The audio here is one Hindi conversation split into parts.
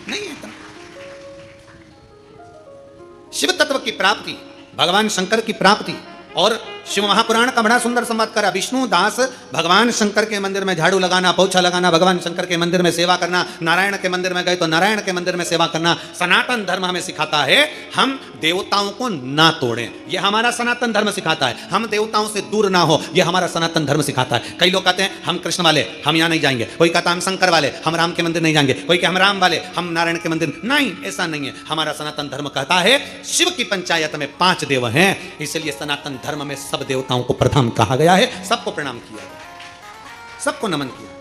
नहीं है इतना। शिव तत्व की प्राप्ति, भगवान शंकर की प्राप्ति। और शिव महापुराण का बड़ा सुंदर संवाद करा। विष्णु दास भगवान शंकर के मंदिर में झाड़ू लगाना, पोछा लगाना, भगवान शंकर के मंदिर में सेवा करना, नारायण के मंदिर में गए तो नारायण के मंदिर में सेवा करना। सनातन धर्म हमें सिखाता है हम देवताओं को ना तोड़ें, यह हमारा सनातन धर्म सिखाता है। हम देवताओं से दूर ना हो, यह हमारा सनातन धर्म सिखाता है। कई लोग कहते हैं हम कृष्ण वाले, हम यहाँ नहीं जाएंगे। कोई कहता हम शंकर वाले, हम राम के मंदिर नहीं जाएंगे। कोई कहता हम राम वाले, हम नारायण के मंदिर। नहीं, ऐसा नहीं है। हमारा सनातन धर्म कहता है शिव की पंचायत में 5 देव हैं, इसलिए सनातन धर्म में सब देवताओं को प्रथम कहा गया है। सबको प्रणाम किया, सबको नमन किया।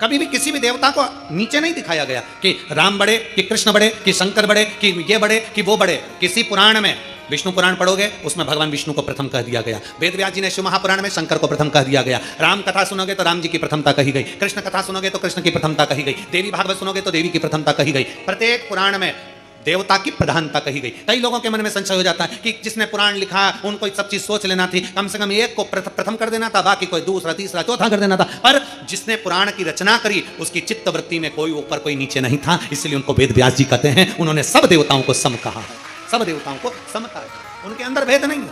कभी भी किसी भी देवता को नीचे नहीं दिखाया गया कि राम बड़े, कि कृष्ण बड़े, कि शंकर बड़े, कि ये बड़े, कि वो बड़े। किसी पुराण में, विष्णु पुराण पढ़ोगे उसमें भगवान विष्णु को प्रथम कह दिया गया। वेद व्यास जी ने शिव महापुराण में शंकर को प्रथम कह दिया गया। राम कथा सुनोगे तो राम जी की प्रथमता कही गई। कृष्ण कथा सुनोगे तो कृष्ण की प्रथमता कही गई। देवी भागवत सुनोगे तो देवी की प्रथमता कही गई। प्रत्येक पुराण में देवता की प्रधानता कही गई। कई लोगों के मन में संशय हो जाता है कि जिसने पुराण लिखा उनको सब चीज सोच लेना थी, कम से कम एक को प्रथम कर देना था, बाकी कोई दूसरा, तीसरा, चौथा कर देना था। पर जिसने पुराण की रचना करी उसकी चित्त वृत्ति में कोई ऊपर कोई नीचे नहीं था, इसलिए उनको वेद व्यास जी कहते हैं। उन्होंने सब देवताओं को सम कहा है, सब देवताओं को समता है, उनके अंदर भेद नहीं है।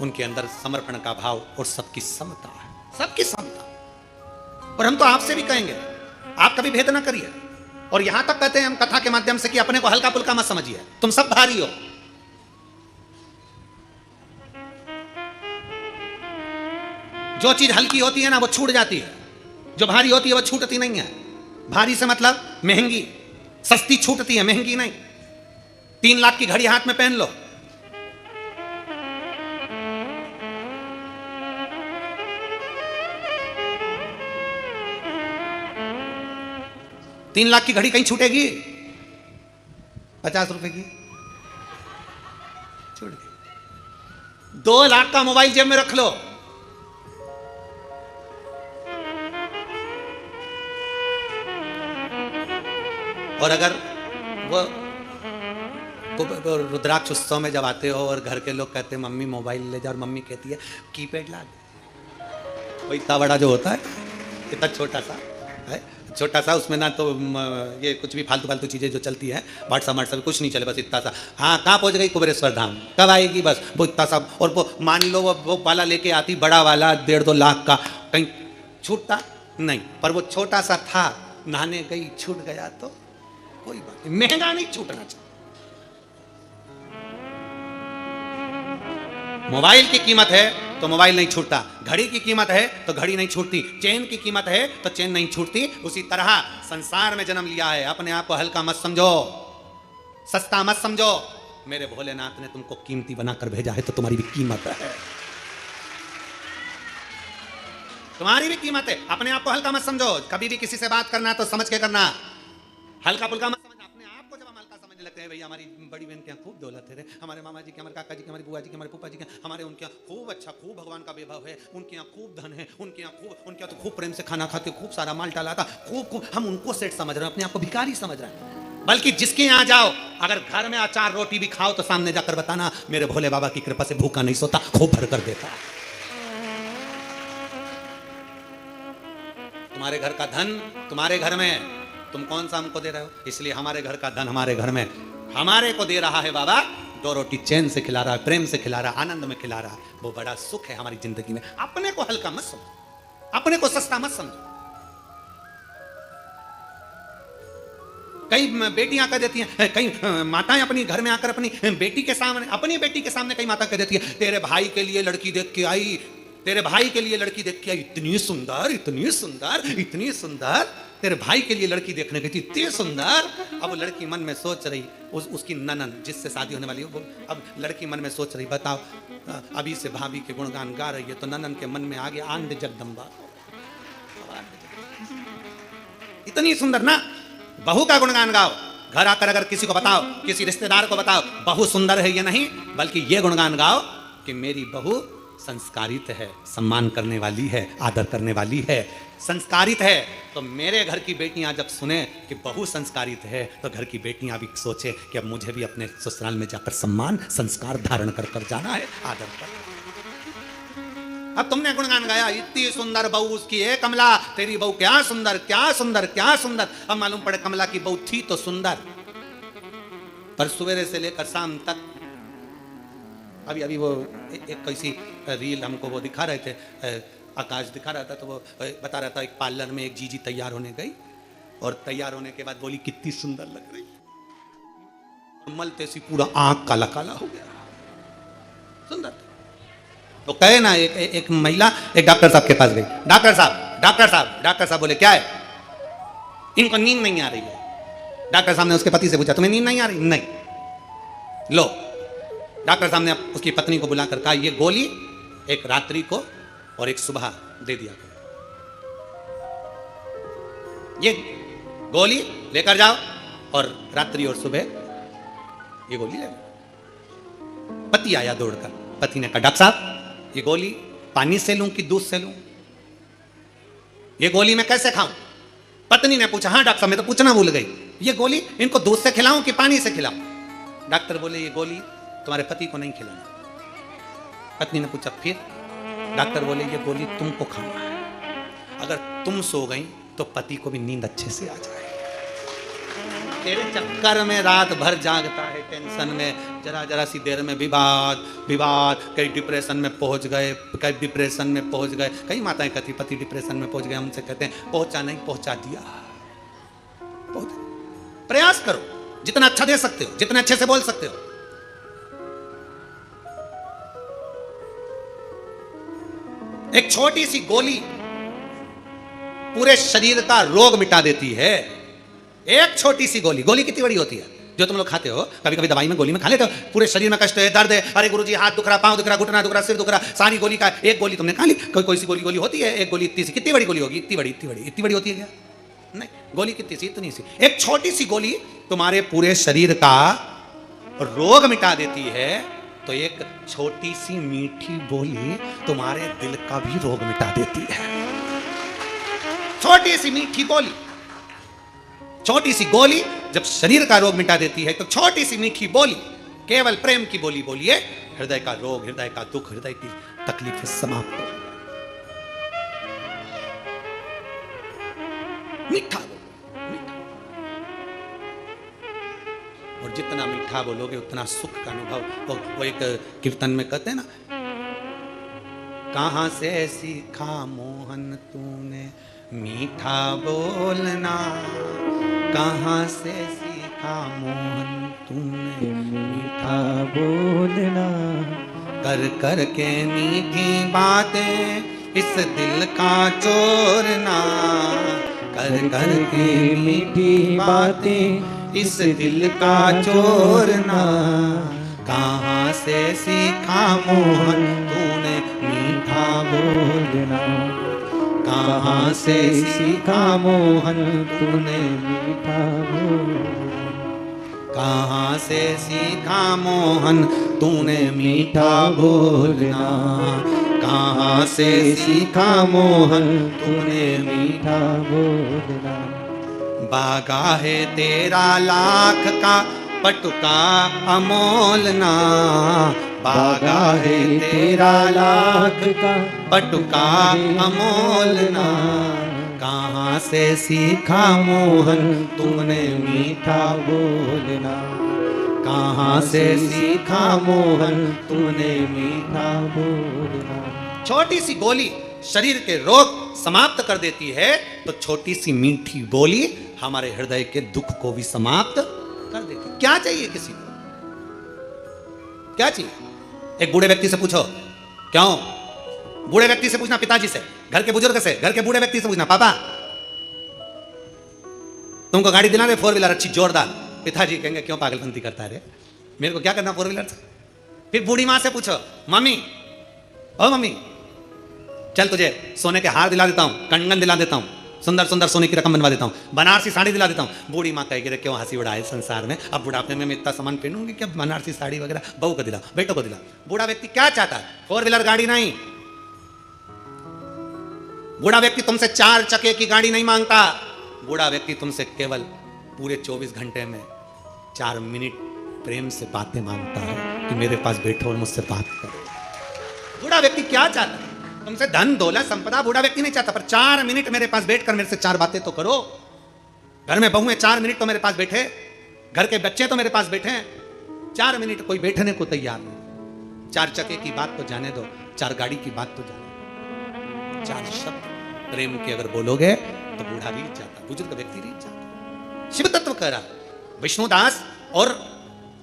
उनके अंदर समर्पण का भाव और सबकी समता है, सबकी समता। और हम तो आपसे भी कहेंगे आप कभी भेद ना करिए। और यहां तक कहते हैं हम कथा के माध्यम से कि अपने को हल्का फुल्का मत समझिए, तुम सब भारी हो। जो चीज हल्की होती है ना वो छूट जाती है, जो भारी होती है वो छूटती नहीं है। भारी से मतलब महंगी, सस्ती छूटती है, महंगी नहीं। 3 लाख की घड़ी हाथ में पहन लो, तीन लाख की घड़ी कहीं छूटेगी? 50 रुपए की छूट गई। 2 लाख का मोबाइल जेब में रख लो, और अगर वो रुद्राक्ष उत्सव में जब आते हो और घर के लोग कहते हैं मम्मी मोबाइल ले जा, और मम्मी कहती है कीपैड ला दे। वो इतना बड़ा जो होता है, इतना छोटा सा है, छोटा सा, उसमें ना तो ये कुछ भी फालतू फालतू चीज़ें जो चलती है, व्हाट्सएप कुछ नहीं चले, बस इतना सा। हाँ, कहाँ पहुँच गई? कुबेरेश्वर धाम। कब आएगी? बस वो इतना सा। और वो मान लो वो वाला लेके आती, बड़ा वाला 1.5-2 लाख का, कहीं छूटता नहीं। पर वो छोटा सा था, नहाने गई छूट गया तो कोई बात नहीं, महंगा नहीं छूटना चाहिए। मोबाइल की कीमत है तो मोबाइल नहीं छूटता, घड़ी की कीमत है तो घड़ी नहीं छूटती, चेन की कीमत है तो चेन नहीं छूटती। उसी तरह संसार में जन्म लिया है, अपने आप को हल्का मत समझो, सस्ता मत समझो। मेरे भोलेनाथ ने तुमको कीमती बनाकर भेजा है तो तुम्हारी भी कीमत है, तुम्हारी भी कीमत है। अपने आप को हल्का मत समझो। कभी भी किसी से बात करना तो समझ के करना, हल्का फुल्का मत समझना। अपने आप को जब हम हल्का समझने लगते हैं, भैया हमारी बड़ी बहन के यहाँ खूब दौलत है रे, हमारे मामा जी के, हमारे काका जी के, हमारी बुआ जी के, हमारे फूफा जी के, हमारे उनके यहाँ खूब अच्छा, खूब भगवान का वैभव है, उनके यहाँ खूब धन है, उनके यहाँ खूब, उनके यहाँ तो खूब प्रेम से खाना खाते, खूब सारा माल डाला था, खूब हम उनको सेठ समझ रहे हैं, अपने आप को भिखारी समझ रहे हैं। बल्कि जिसके यहाँ जाओ, अगर घर में अचार रोटी भी खाओ तो सामने जाकर बताना मेरे भोले बाबा की कृपा से भूखा नहीं सोता, खूब भर कर देता। तुम्हारे घर का धन तुम्हारे घर में, तुम कौन सा हमको दे रहे हो? इसलिए हमारे घर का धन हमारे घर में हमारे को दे रहा है बाबा, 2 रोटी चैन से खिला रहा है, प्रेम से खिला रहा है, आनंद में खिला रहा है। वो बड़ा सुख है हमारी जिंदगी में। अपने को हल्का मत समझो, अपने को सस्ता मत समझो। कई बेटियां कह देती हैं, कई माताएं अपनी घर में आकर अपनी बेटी के सामने कई माता कह देती है, तेरे भाई के लिए लड़की देख के आई, तेरे भाई के लिए लड़की देख के आई, इतनी सुंदर, इतनी सुंदर, इतनी सुंदर, तेरे भाई के लिए लड़की देखने गई थी, इतनी सुंदर। अब लड़की मन में सोच रही, उसकी ननन जिससे शादी होने वाली हो, अब लड़की मन में सोच रही, बताओ अभी से भाभी के गुणगान गा रही है तो ननन के मन में आ गया आंड जगदम्बा, इतनी सुंदर ना। बहू का गुणगान गाओ, घर आकर अगर किसी को बताओ, किसी रिश्तेदार को बताओ बहू सुंदर है, ये नहीं, बल्कि ये गुणगान गाओ कि मेरी बहू संस्कारित है, सम्मान करने वाली है, आदर करने वाली है, संस्कारित है। तो मेरे घर की बेटियां जब सुने कि बहू संस्कारित है तो घर की बेटियां भी सोचे कि अब मुझे भी अपने ससुराल में जाकर सम्मान संस्कार धारण कर कर जाना है, आदर कर। अब तुमने गुणगान गाया, इतनी सुंदर बहू उसकी है कमला, तेरी बहू क्या सुंदर क्या सुंदर क्या सुंदर। अब मालूम पड़े कमला की बहू थी तो सुंदर, पर सवेरे से लेकर शाम तक, अभी वो एक कैसी रील हमको वो दिखा रहे थे, आकाश दिखा रहा था, तो वो बता रहा था एक पार्लर में एक जीजी तैयार होने गई और तैयार होने के बाद बोली कितनी सुंदर लग रही, मलते सी पूरा आंख काला काला हो गया, सुंदर। तो कहे ना एक महिला एक डॉक्टर साहब के पास गई, डॉक्टर साहब बोले क्या है, इनको नींद नहीं आ रही है। डॉक्टर साहब ने उसके पति से पूछा तुम्हें नींद नहीं आ रही? नहीं। लो, डॉक्टर साहब ने उसकी पत्नी को बुलाकर कहा ये गोली एक रात्रि को और एक सुबह दे दिया, ये गोली लेकर जाओ और रात्रि और सुबह ये गोली ले लो। पति आया दौड़कर, पति ने कहा डॉक्टर साहब ये गोली पानी से लूं कि दूध से लूं, ये गोली मैं कैसे खाऊं? पत्नी ने पूछा हाँ डॉक्टर साहब मैं तो पूछना भूल गई, ये गोली इनको दूध से खिलाऊं कि पानी से खिलाऊं? डॉक्टर बोले ये गोली तुम्हारे पति को नहीं खिलाना। पत्नी ने पूछा फिर? डॉक्टर बोले ये गोली तुमको खाना है, अगर तुम सो गई तो पति को भी नींद अच्छे से आ जाए। तेरे चक्कर में रात भर जागता है, टेंशन में, जरा जरा सी देर में विवाद, कई डिप्रेशन में पहुंच गए, कई डिप्रेशन में पहुंच गए। कई माताएं कहती पति डिप्रेशन में पहुंच गए, हमसे कहते हैं पहुंचा नहीं पहुंचा दिया। प्रयास करो जितना अच्छा दे सकते हो, जितने अच्छे से बोल सकते हो। एक छोटी सी गोली पूरे शरीर का रोग मिटा देती है। एक छोटी सी गोली, गोली कितनी बड़ी होती है जो तुम लोग खाते हो, कभी कभी दवाई में गोली में खा लेते हो, पूरे शरीर में कष्ट है, दर्द है, अरे गुरुजी हाथ दुख रहा, पांव दुख रहा, घुटना दुख रहा, सिर दुख रहा, सारी गोली का एक गोली तुमने खा ली। कोई सी गोली होती है, एक गोली इतनी सी, कितनी बड़ी गोली होगी? इतनी बड़ी होती है क्या? नहीं, गोली कितनी सी? इतनी सी। एक छोटी सी गोली तुम्हारे पूरे शरीर का रोग मिटा देती है, तो एक छोटी सी मीठी बोली तुम्हारे दिल का भी रोग मिटा देती है। छोटी सी मीठी बोली, छोटी सी गोली जब शरीर का रोग मिटा देती है, तो छोटी सी मीठी बोली, केवल प्रेम की बोली बोलिए, हृदय का रोग, हृदय का दुख, हृदय की तकलीफें समाप्त हो। मीठा बोलो, मीठा। और जितना मीठा बोलोगे उतना सुख का अनुभव। वो एक कीर्तन में कहते हैं ना, कहां से सीखा मोहन तूने मीठा बोलना, कहां से सीखा मोहन तूने मीठा बोलना, कर कर के मीठी बातें इस दिल का चोरना, कर कर के मीठी बातें इस दिल का चोरना, कहां से सीखा मोहन तूने मीठा बोलना, कहां से सीखा मोहन तूने मीठा बोलना, कहां से सीखा मोहन तूने मीठा बोलना, कहां से सीखा मोहन तूने मीठा बोलना। बागा है तेरा लाख का पटुका अमोलना, बागा है तेरा लाख का पटुका अमोलना, कहां से सीखा मोहन तूने मीठा बोलना, कहां से सीखा मोहन तूने मीठा बोलना। छोटी सी गोली शरीर के रोग समाप्त कर देती है, तो छोटी सी मीठी बोली हमारे हृदय के दुख को भी समाप्त कर देती है। क्या चाहिए किसी को? क्या चाहिए? एक बूढ़े व्यक्ति से पूछो, क्यों? बूढ़े व्यक्ति से पूछना, पिताजी से, घर के बुजुर्ग से, घर के बूढ़े व्यक्ति से पूछना, पापा तुमको गाड़ी दिला दे 4 व्हीलर अच्छी जोरदार? पिताजी कहेंगे क्यों पागलपंती करता है रे, मेरे को क्या करना 4 व्हीलर से? फिर बूढ़ी माँ से पूछो, मम्मी ओ मम्मी चल तुझे सोने के हार दिला देता हूं, कंगन दिला देता हूं, सुंदर सुंदर सोने की रकम बनवा देता हूं, बनारसी साड़ी दिला देता हूं। बूढ़ी माँ कहेगी क्यों हंसी उड़ाए संसार में, अब बुढ़ापे में मैं इतना सामान पहनूंगी क्या, बनारसी साड़ी वगैरह, बहू को दिला, बेटों को दिला। बूढ़ा व्यक्ति क्या चाहता है? 4 व्हीलर गाड़ी नहीं, बूढ़ा व्यक्ति तुमसे 4 चक्के की गाड़ी नहीं मांगता। बूढ़ा व्यक्ति तुमसे केवल पूरे 24 घंटे में 4 मिनट प्रेम से बातें मांगता है कि मेरे पास बैठो और मुझसे बात करो। बूढ़ा व्यक्ति क्या चाहता है? तुमसे धन दौलत संपदा बूढ़ा व्यक्ति नहीं चाहता, पर 4 मिनट मेरे पास बैठकर मेरे से 4 बातें तो करो। घर में बहू है, 4 मिनट तो मेरे पास बैठे, घर के बच्चे तो मेरे पास बैठे हैं, 4 मिनट कोई बैठने को तैयार नहीं। 4 चक्के की बात तो जाने दो, 4 गाड़ी की बात तो जाने दो, 4 शब्द प्रेम के अगर बोलोगे तो बूढ़ा भी जाता, बुजुर्ग व्यक्ति नहीं जाता। शिव तत्व कह रहा, विष्णुदास और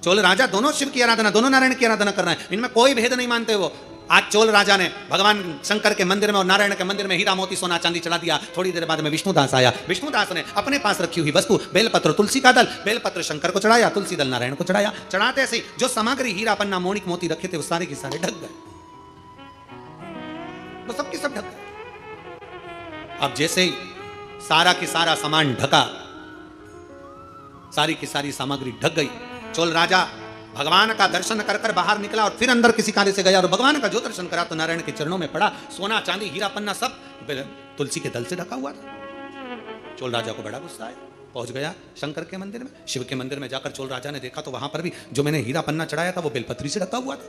चोल राजा दोनों शिव की आराधना, दोनों नारायण की आराधना कर रहे हैं, इनमें कोई भेद नहीं मानते वो। आज चोल राजा ने भगवान शंकर के मंदिर में और नारायण के मंदिर में हीरा मोती सोना चांदी चढ़ा दिया। थोड़ी देर बाद में विष्णुदास आया, विष्णुदास ने अपने पास रखी हुई वस्तु बेलपत्र तुलसी का दल, बेलपत्र शंकर को चढ़ाया, तुलसी दल नारायण को चढ़ाया। चढ़ाते से जो सामग्री हीरा पन्ना मोनिक मोती रखे थे वो सारे के सारे ढक गए, वो सब के सब ढक गए। अब जैसे ही सारा की सारा सामान ढका, सारी की सारी सामग्री ढक गई, चोल राजा भगवान का दर्शन कर कर बाहर निकला और फिर अंदर किसी कार्य से गया और भगवान का जो दर्शन करा तो नारायण के चरणों में पड़ा। सोना चांदी हीरा पन्ना सब तुलसी के दल से ढका हुआ था। चोल राजा को बड़ा गुस्सा आया, पहुंच गया शंकर के मंदिर में, शिव के मंदिर में जाकर चोल राजा ने देखा तो वहां पर भी जो मैंने हीरा पन्ना चढ़ाया था वो बेलपत्री से ढका हुआ था।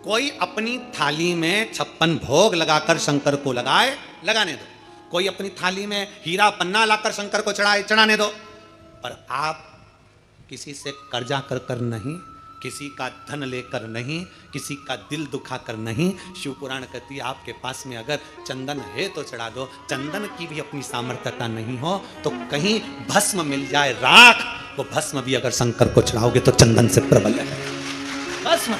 कोई अपनी थाली में 56 भोग लगाकर शंकर को लगाने दो, कोई अपनी थाली में हीरा पन्ना लाकर शंकर को चढ़ाने दो, पर आप किसी से कर्जा कर कर नहीं, किसी का धन लेकर नहीं, किसी का दिल दुखा कर नहीं। शिव पुराण कहती है आपके पास में अगर चंदन है तो चढ़ा दो, चंदन की भी अपनी सामर्थ्यता नहीं हो तो कहीं भस्म मिल जाए राख, वो भस्म भी अगर शंकर को चढ़ाओगे तो चंदन से प्रबल है। भस्म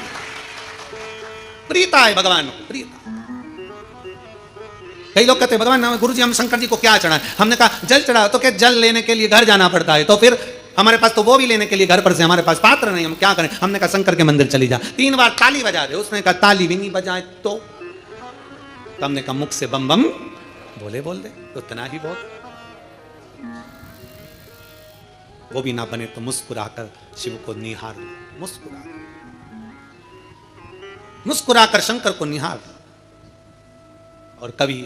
प्रीता है भगवान को, प्रीता। कई लोग कहते हैं भगवान गुरुजी हम शंकर जी को क्या चढ़ाएं, हमने कहा जल चढ़ाओ, तो क्या जल लेने के लिए घर जाना पड़ता है, तो फिर हमारे पास तो वो भी लेने के लिए घर पर से हमारे पास पात्र नहीं, हम क्या करें। हमने कहा शंकर के मंदिर चली जा, 3 बार ताली बजा दे, उसने कहा ताली भी नहीं बजाए तो हमने कहा मुख से बम बम बोल दे उतना ही बहुत। वो भी ना बने तो मुस्कुराकर शिव को निहार, मुस्कुराकर शंकर को निहार। और कभी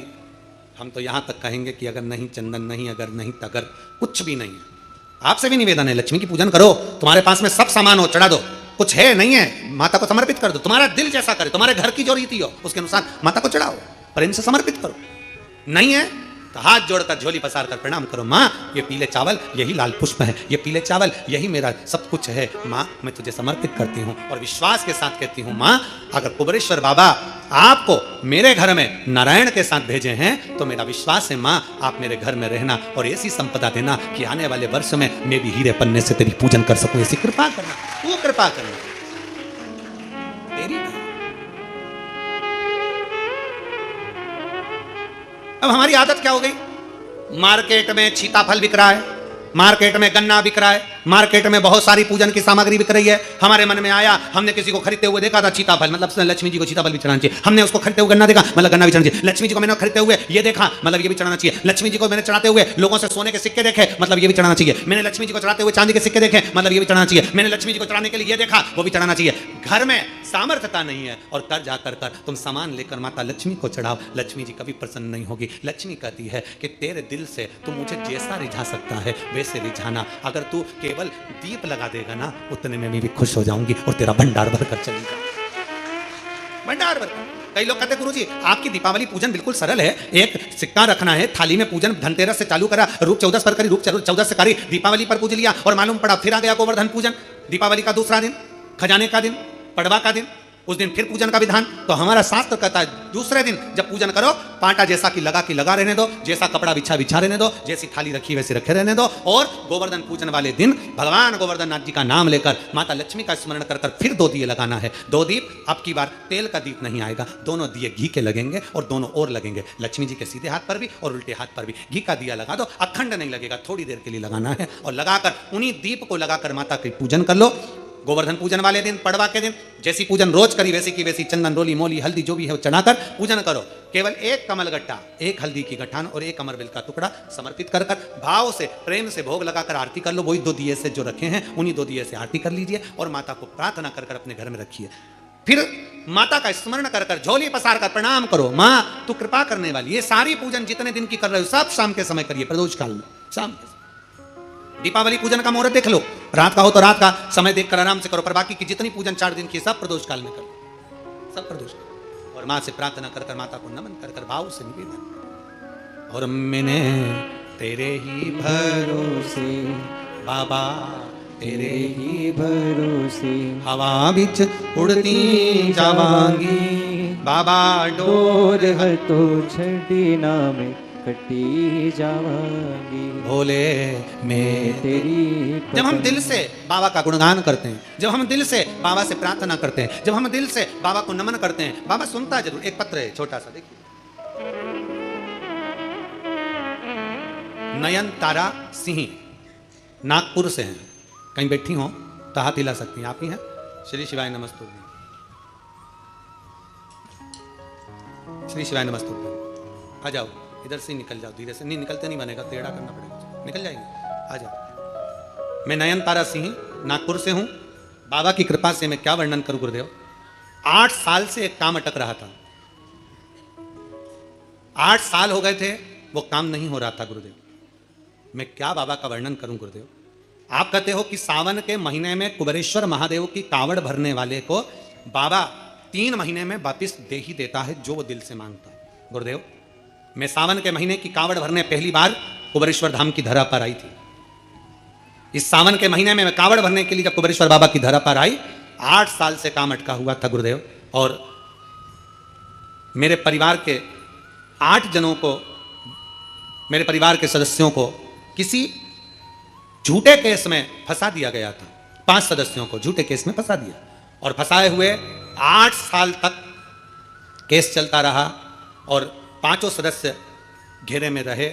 हम तो यहां तक कहेंगे कि अगर नहीं चंदन नहीं, अगर नहीं तगर, कुछ भी नहीं है, आपसे भी निवेदन है लक्ष्मी की पूजन करो, तुम्हारे पास में सब सामान हो चढ़ा दो, कुछ है नहीं है माता को समर्पित कर दो, तुम्हारा दिल जैसा करे, तुम्हारे घर की जो रीति हो उसके अनुसार माता को चढ़ाओ, प्रेम से समर्पित करो। नहीं है तो हाथ जोड़कर झोली पसार कर प्रणाम करो, माँ ये पीले चावल यही लाल पुष्प है, ये पीले चावल यही मेरा सब कुछ है, माँ मैं तुझे समर्पित करती हूँ। और विश्वास के साथ कहती हूँ माँ अगर कुबेरेश्वर बाबा आपको मेरे घर में नारायण के साथ भेजे हैं तो मेरा विश्वास है माँ आप मेरे घर में रहना और ऐसी संपदा देना कि आने वाले वर्ष में मैं भी हीरे पन्ने से तेरी पूजन कर सकूं, ऐसी कृपा करना, तू कृपा करना तेरी। अब हमारी आदत क्या हो गई, मार्केट में सीताफल बिक रहा है, मार्केट में गन्ना बिक रहा है, मार्केट में बहुत सारी पूजन की सामग्री बिक रही है। हमारे मन में आया, हमने किसी को खरीदते हुए देखा था सीताफल, मतलब लक्ष्मी जी को सीताफल भी चढ़ाना चाहिए। हमने उसको खरीदते हुए गन्ना देखा, मतलब गन्ना भी चढ़ाना चाहिए। लक्ष्मी जी को मैंने खरीदते हुए ये देखा, मतलब ये भी चढ़ाना चाहिए। लक्ष्मी जी को मैंने चढ़ाते हुए लोगों से सोने के सिक्के देखे, मतलब ये भी चढ़ाना चाहिए। मैंने लक्ष्मी जी को चढ़ाते हुए चांदी के सिक्के देखे, मतलब ये भी चढ़ाना चाहिए। मैंने लक्ष्मी जी को चढ़ाने के लिए ये देखा, वो भी चढ़ाना चाहिए। घर में सामर्थ्यता नहीं है और कर जाकर कर तुम सामान लेकर माता लक्ष्मी को चढ़ाओ, लक्ष्मी जी कभी प्रसन्न नहीं होगी। लक्ष्मी कहती है कि तेरे दिल से तू मुझे जैसा रिझा सकता है वैसे रिझाना, अगर तू केवल दीप लगा देगा ना उतने में मैं भी खुश हो जाऊंगी और तेरा भंडार भरकर चली जाऊंगी, भंडार भरकर। कई लोग कहते हैं गुरुजी आपकी दीपावली पूजन बिल्कुल सरल है, एक सिक्का रखना है, थाली में पूजन धनतेरस से चालू करा, रूप 14 पर करी, रूप 14 से करी, दीपावली पर पूज लिया और मालूम पड़ा फिर आ गया गोवर्धन पूजन, दीपावली का दूसरा दिन, खजाने का दिन, पड़वा का दिन, उस दिन फिर पूजन का विधान। तो हमारा शास्त्र कहता है दूसरे दिन जब पूजन करो पाटा जैसा कि लगा रहने दो, जैसा कपड़ा बिछा रहने दो, जैसी थाली रखी वैसे रखे रहने दो। और गोवर्धन पूजन वाले दिन भगवान गोवर्धन नाथ जी का नाम लेकर माता लक्ष्मी का स्मरण कर फिर 2 दिए लगाना है। 2 दीप, अब की बार तेल का दीप नहीं आएगा, दोनों दिए घी के लगेंगे और दोनों और लगेंगे, लक्ष्मी जी के सीधे हाथ पर भी और उल्टे हाथ पर भी। घी का दिया लगा दो, अखंड नहीं लगेगा, थोड़ी देर के लिए लगाना है और लगाकर उन्हीं दीप को लगाकर माता की पूजन कर लो। गोवर्धन पूजन वाले दिन, पड़वा के दिन जैसी पूजन रोज करी वैसी की वैसी चंदन रोली मोली हल्दी जो भी है वो चढ़ाकर पूजन करो। केवल 1 कमल गट्टा, 1 हल्दी की गठान और 1 अमरबेल का टुकड़ा समर्पित कर भाव से प्रेम से भोग लगाकर आरती कर लो। वही 2 दिए से जो रखे हैं उन्हीं 2 दिए से आरती कर लीजिए और माता को प्रार्थना कर अपने घर में रखिए। फिर माता का स्मरण कर झोली पसार कर प्रणाम करो, माँ तू कृपा करने वाली। ये सारी पूजन जितने दिन की कर रहे हो सब शाम के समय करिए, प्रदोष काल में शाम के। दीपावली पूजन का मुहूर्त देख लो, रात का हो तो रात का समय देखकर आराम से करो, पर बाकी की जितनी पूजन 4 दिन की सब प्रदोष काल में करो, सब प्रदोष। और माँ से प्रार्थना कर कर, माता को नमन कर कर भाव से निवेदन, और मैंने तेरे ही भरोसे बाबा, तेरे ही भरोसे हवा बिच उड़ती जावांगी बाबा, डोर है तो छड़ी नाम कटी जावांगी भोले मैं तेरी। जब हम दिल से बाबा का गुणगान करते हैं, जब हम दिल से बाबा से प्रार्थना करते हैं, जब हम दिल से बाबा को नमन करते हैं, बाबा सुनता जरूर। एक पत्र है छोटा सा, देखिए, नयन तारा सिंह नागपुर से हैं, कहीं बैठी हो तो हाथ हिला सकती हैं, आप ही हैं। श्री शिवाय नमस्तु, श्री शिवाय नमस्तु। आ जाओ, इधर से निकल जाओ, धीरे से। नहीं निकलते नहीं बनेगा, टेढ़ा करना पड़ेगा, निकल जाएंगे। आ जाओ। मैं नयन तारा सिंह नागपुर से हूं। बाबा की कृपा से मैं क्या वर्णन करूं गुरुदेव। 8 साल से एक काम अटक रहा था, 8 साल हो गए थे, वो काम नहीं हो रहा था गुरुदेव। मैं क्या बाबा का वर्णन करूं गुरुदेव। आप कहते हो कि सावन के महीने में कुबेरेश्वर महादेव की कावड़ भरने वाले को बाबा 3 महीने में वापिस दे ही देता है जो वो दिल से मांगता है। गुरुदेव, मैं सावन के महीने की कावड़ भरने पहली बार कुबेरेश्वर धाम की धरा पर आई थी। इस सावन के महीने में मैं कावड़ भरने के लिए जब कुबेरेश्वर बाबा की धरा पर आई, 8 साल से काम अटका हुआ था गुरुदेव। और मेरे परिवार के 8 जनों को, मेरे परिवार के सदस्यों को किसी झूठे केस में फंसा दिया गया था। 5 सदस्यों को झूठे केस में फंसा दिया, और फंसाए हुए 8 साल तक केस चलता रहा, और 5 सदस्य घेरे में रहे,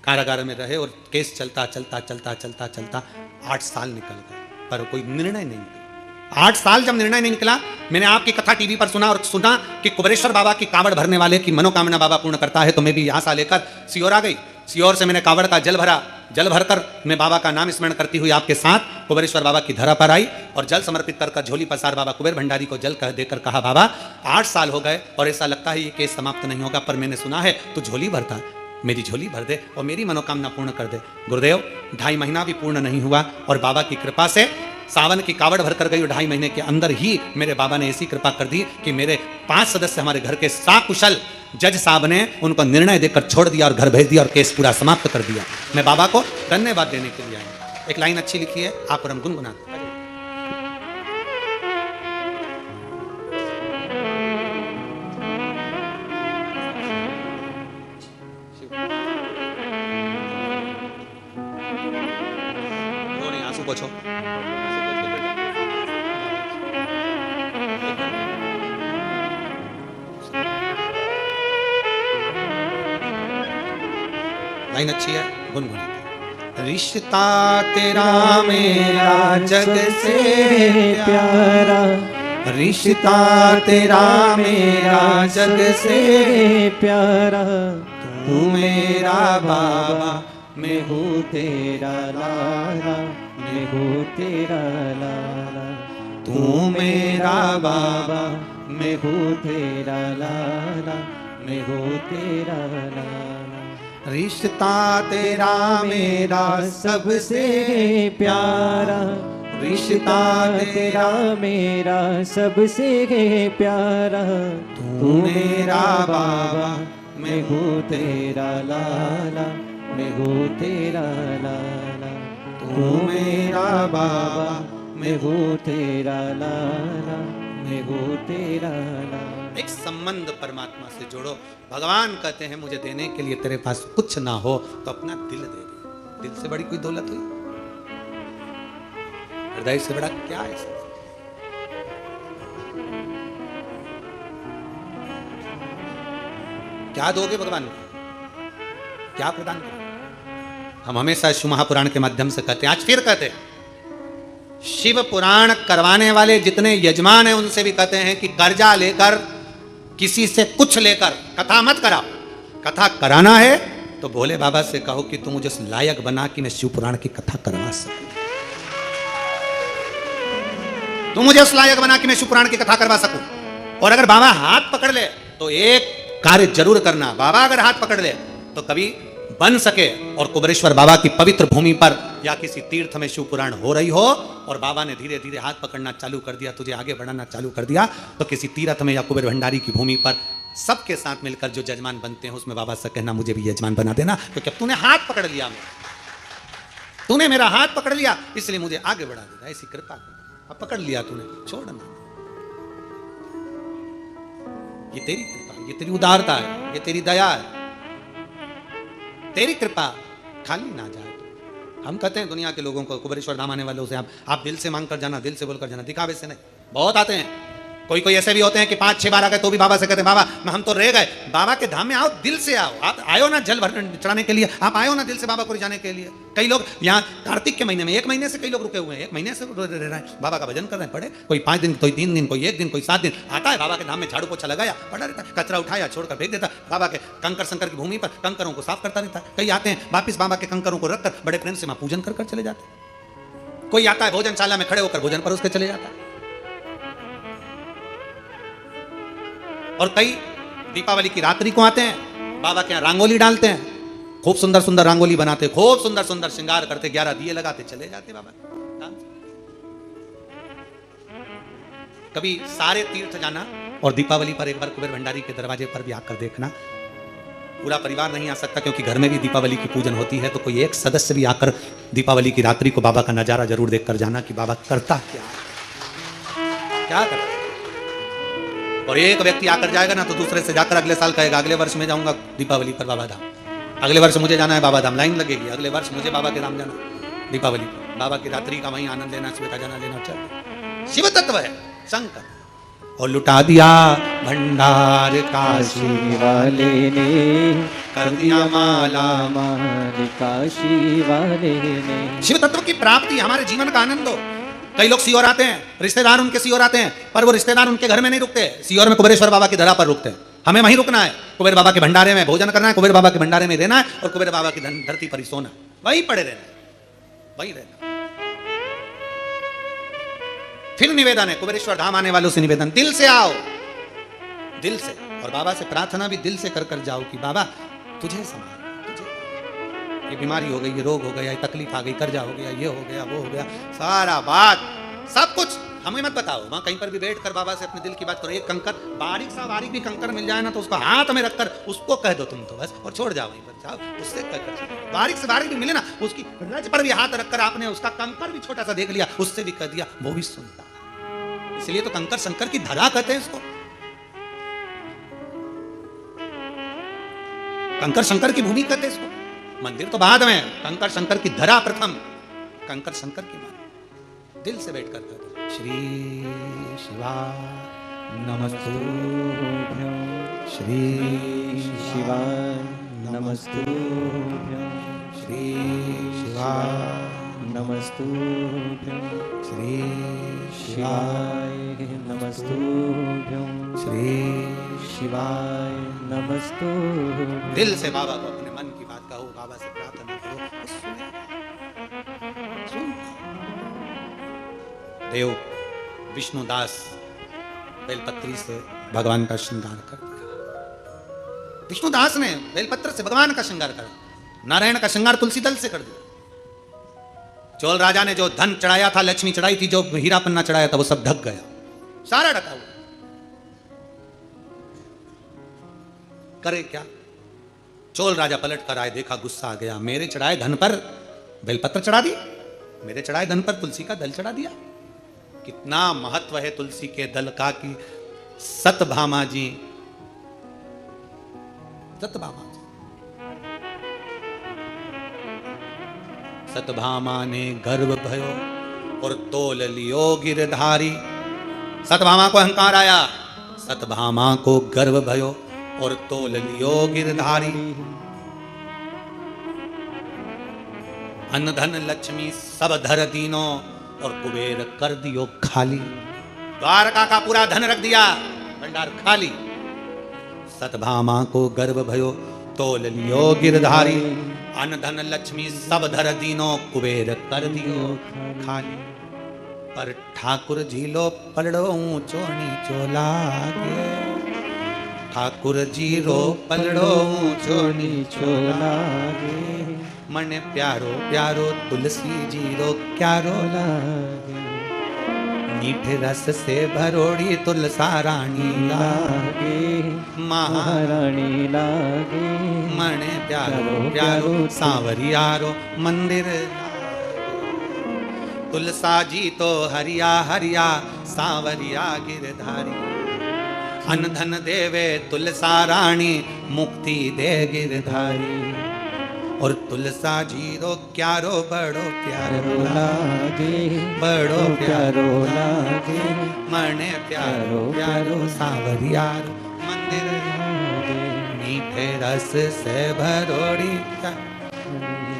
कारागार में रहे, और केस चलता चलता चलता चलता चलता 8 साल निकल गए, पर कोई निर्णय नहीं निकला। 8 साल जब निर्णय नहीं निकला, मैंने आपकी कथा टीवी पर सुना, और सुना कि कुबेरेश्वर बाबा की कावड़ भरने वाले की मनोकामना बाबा पूर्ण करता है। तो मैं भी आशा लेकर सियोर आ गई। सियोर से मैंने कावड़ का जल भरा, जल भरकर मैं बाबा का नाम स्मरण करती हुई आपके साथ कुबेरेश्वर बाबा की धरा पर आई, और जल समर्पित कर झोली पसार बाबा कुबेर भंडारी को जल कह देकर कहा, बाबा 8 साल हो गए और ऐसा लगता है ये केस समाप्त नहीं होगा, पर मैंने सुना है तू झोली भरता, मेरी झोली भर दे और मेरी मनोकामना पूर्ण कर दे। गुरुदेव, 2.5 महीना भी पूर्ण नहीं हुआ, और बाबा की कृपा से सावन की कावड़ भर कर गई, और 2.5 महीने के अंदर ही मेरे बाबा ने ऐसी कृपा कर दी कि मेरे 5 सदस्य हमारे घर के साकुशल जज साहब ने उनको निर्णय देकर छोड़ दिया और घर भेज दिया, और केस पूरा समाप्त कर दिया। मैं बाबा को धन्यवाद देने के लिए आया। एक लाइन अच्छी लिखी है, आप और हम गुनगुनाते हैं। आंसू पोछो। लाइन अच्छी है, गुनगुनाते। रिश्ता तेरा मेरा जग से प्यारा, रिश्ता तेरा मेरा जग से प्यारा, तू मेरा बाबा मैं हूँ तेरा लाला, मैं हूँ तेरा लाला, तू मेरा बाबा मैं हूँ तेरा लाला, मैं हूँ तेरा लाला। रिश्ता तेरा मेरा सबसे प्यारा, रिश्ता तेरा मेरा सबसे प्यारा, तू मेरा बाबा मैं हूँ तेरा लाला, मैं हूँ तेरा लाला, तू मेरा बाबा मैं हूँ तेरा लाला, मैं हूँ तेरा लाला। एक संबंध परमात्मा से जोड़ो। भगवान कहते हैं मुझे देने के लिए तेरे पास कुछ ना हो तो अपना दिल दे दे। दिल से बड़ी कोई दौलत हुई? हृदय से बड़ा क्या है? क्या दोगे भगवान को? क्या प्रदान करोगे? हम हमेशा शिव महापुराण के माध्यम से कहते हैं, आज फिर कहते हैं, शिव पुराण करवाने वाले जितने यजमान हैं उनसे भी कहते हैं कि कर्जा लेकर, किसी से कुछ लेकर कथा मत कराओ। कथा कराना है तो भोले बाबा से कहो कि तुम मुझे लायक बना कि मैं शिव पुराण की कथा करवा सकूं। तुम मुझे उस लायक बना कि मैं शिव पुराण की कथा करवा सकूं। और अगर बाबा हाथ पकड़ ले तो एक कार्य जरूर करना। बाबा अगर हाथ पकड़ ले तो कभी बन सके और कुबेरेश्वर बाबा की पवित्र भूमि पर या किसी तीर्थ में शिव पुराण हो रही हो और बाबा ने धीरे धीरे हाथ पकड़ना चालू कर दिया, तुझे आगे बढ़ाना चालू कर दिया, तो किसी तीर्थ में या कुबेर भंडारी की भूमि पर सबके साथ मिलकर जो यजमान बनते हैं उसमें बाबा से कहना मुझे भी यजमान बना देना, क्योंकि अब तूने हाथ पकड़ लिया, तूने मेरा हाथ पकड़ लिया इसलिए मुझे आगे बढ़ा देना, ऐसी कृपा अब पकड़ लिया तूने, छोड़ना। ये तेरी कृपा, ये तेरी उदारता है, ये तेरी दया है, तेरी कृपा खाली ना जाए। हम कहते हैं दुनिया के लोगों को, कुबेरेश्वर धाम आने वालों से आप दिल से मांग कर जाना, दिल से बोलकर जाना, दिखावे से नहीं। बहुत आते हैं, कोई ऐसे भी होते हैं कि 5-6 बार आ गए तो भी बाबा से कहते हैं बाबा हम तो रह गए। बाबा के धाम में आओ, दिल से आओ। आप आयो ना जल चढ़ाने के लिए, आप आयो ना दिल से बाबा को रिझाने के लिए। कई लोग यहाँ कार्तिक के महीने में 1 महीने से कई लोग रुके हुए हैं, 1 महीने से रह रहे हैं, बाबा का भजन कर रहे हैं, पड़े, कोई 5 दिन, कोई 3 दिन, कोई 1 दिन, कोई 7 दिन आता है बाबा के धाम में, झाड़ू पोछा लगाया, पड़ा रहता है, कचरा उठाया छोड़कर फेंक देता, बाबा के कंकर शंकर की भूमि पर कंकरों को साफ करता रहता है। कई आते हैं वापिस बाबा के कंकरों को रखकर बड़े प्रेम से वहां पूजन कर चले जाते हैं। कोई आता है भोजनशाला में खड़े होकर भोजन पर उसके चले जाता है। और कई दीपावली की रात्रि को आते हैं, बाबा के यहाँ रंगोली डालते हैं, खूब सुंदर सुंदर रंगोली बनाते, खूब सुंदर सुंदर श्रृंगार करते, 11 दिए लगाते, चले जाते बाबा। कभी सारे तीर्थ जाना और दीपावली पर एक बार कुबेर भंडारी के दरवाजे पर भी आकर देखना। पूरा परिवार नहीं आ सकता क्योंकि घर में भी दीपावली की पूजन होती है, तो कोई एक सदस्य भी आकर दीपावली की रात्रि को बाबा का नजारा जरूर देखकर जाना कि बाबा करता क्या करता। और एक व्यक्ति आकर जाएगा ना तो दूसरे से जाकर अगले साल कहेगा अगले वर्ष में जाऊंगा दीपावली पर बाबा धाम, अगले वर्ष मुझे जाना है बाबा धाम, लाइन लगेगी, अगले वर्ष मुझे बाबा के धाम जाना दीपावली पर, बाबा की रात्रि का वहीं आनंद लेना, सुबह का जाना लेना चाहिए। शिव तत्व है शंकर। और लुटा दिया भंडार काशी वाले ने, कर दिया माला माल काशी वाले ने। शिव तत्व की प्राप्ति हमारे जीवन का आनंद हो। कई लोग सीहोर आते हैं, रिश्तेदार उनके सीहोर आते हैं, पर वो रिश्तेदार उनके घर में नहीं रुकते, सीहोर में कुबेरेश्वर बाबा की धरा पर रुकते हैं। हमें वहीं रुकना है, कुबेर बाबा के भंडारे में भोजन करना है, कुबेर बाबा के भंडारे में रहना है और कुबेर बाबा की धरती पर ही सोना, वहीं पड़े रहना, वहीं रहना। फिर निवेदन है कुबेरेश्वर धाम आने वालों से निवेदन, दिल से आओ, दिल से, और बाबा से प्रार्थना भी दिल से कर जाओ कि बाबा तुझे संभाल, ये बीमारी हो गई, ये रोग हो गया, ये तकलीफ आ गई, कर्जा हो गया, ये हो गया, वो हो गया, सारा बात सब कुछ हमें मत बताओ। वहां कहीं पर भी बैठकर बाबा से अपने दिल की बात करो। एक कंकर, बारीक सा बारीक भी कंकर मिल जाए ना तो उसको हाथ में रखकर उसको कह दो तुम तो बस, और छोड़ जाओ वहीं पर, जाओ उससे कहकर, बारीक से बारीक भी मिले ना, उसकी रज पर भी हाथ रखकर आपने उसका कंकर भी छोटा सा देख लिया, उससे भी कह दिया, वो भी सुनता। इसलिए तो कंकर शंकर की धरा कहते हैं इसको, कंकर शंकर की भूमि कहते हैं इसको। मंदिर तो बाद में, कंकर शंकर की धरा प्रथम, कंकर शंकर की मान, दिल से बैठ कर श्री शिवा नमस्तुभ्यं, श्री शिवा नमस्तुभ्यं, श्री शिवा नमस्तुभ्यं, श्री शिवाय नमस्तुभ्यं, श्री शिवाय नमस्तुभ्यं। दिल से बाबा को अपने मन की बात कहो, बाबा से प्रार्थना करो, सुन। देव विष्णुदास बेलपत्री से भगवान का श्रृंगार कर दिया। विष्णुदास ने बेलपत्र से भगवान का श्रृंगार करा, नारायण का श्रृंगार तुलसी दल से कर दिया। चोल राजा ने जो धन चढ़ाया था, लक्ष्मी चढ़ाई थी, जो हीरा पन्ना चढ़ाया था, वो सब ढक गया, सारा ढका हुआ। करे क्या? चोल राजा पलट कर आए, देखा, गुस्सा आ गया, मेरे चढ़ाए धन पर बेलपत्र चढ़ा दी, मेरे चढ़ाए धन पर तुलसी का दल चढ़ा दिया। कितना महत्व है तुलसी के दल का कि सतभामा जी, सतभामा जी, सतभामा ने गर्व भयो और तोल लियो गिरधारी। सतभामा को अहंकार आया, सतभामा को गर्व भयो और तोल लियो गिरधारी। अन्न धन लक्ष्मी सब धर दीनो और कुबेर कर दियो खाली। द्वारका का पूरा धन रख दिया, भंडार खाली। सतभामा को गर्व भयो तोल लियो गिरधारी। अन्न धन लक्ष्मी सब धर दीनो कुबेर कर दियो खाली। पर ठाकुर झीलो पलड़ो ऊंचो नीचो लागे। ठाकुर जी रो पलड़ो ऊंचो नीचो लागे मन प्यारो प्यारो तुलसी जी रो क्यारो लागे मीठे रस से भरोड़ी तुलसा रानी लागे महारानी लागे मन प्यारो प्यारो सांवरियारो मंदिर तुलसा जी तो हरिया हरिया सांवरिया गिरधारी अन धन देवे तुलसा रानी मुक्ति दे गिरधारी और तुलसा जी रो क्यारो बड़ो प्यारो लागे बड़ो प्यारो लागे मने प्यारो प्यारो सांवरियारो मंदिर लागे मीठे रस से भरोड़ी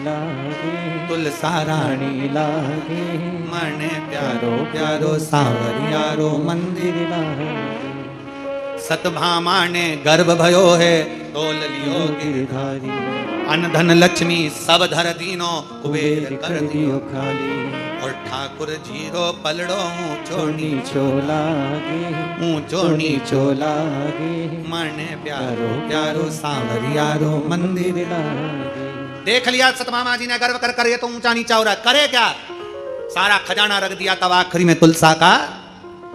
लागे तुलसा रानी रानी लागे मने प्यारो प्यारो सांवरियारो मंदिर लागे सतभामा ने गर्भ भयो है तोल लियो गिरधारी अन धन लक्ष्मी सब धर दीनो कुबेर कर दियो खाली और ठाकुर जीरो पलड़ो ऊंचो नीचो लागे ऊंचो नीचो नीचो लागे मने प्यारो प्यारो सांवरियारो मंदिर लागे देख लिया सतभामा जी ने गर्व कर कर ये तो ऊंचा नीचा हो रहा है, करे क्या? सारा खजाना रख दिया, तब आखिरी में तुलसा का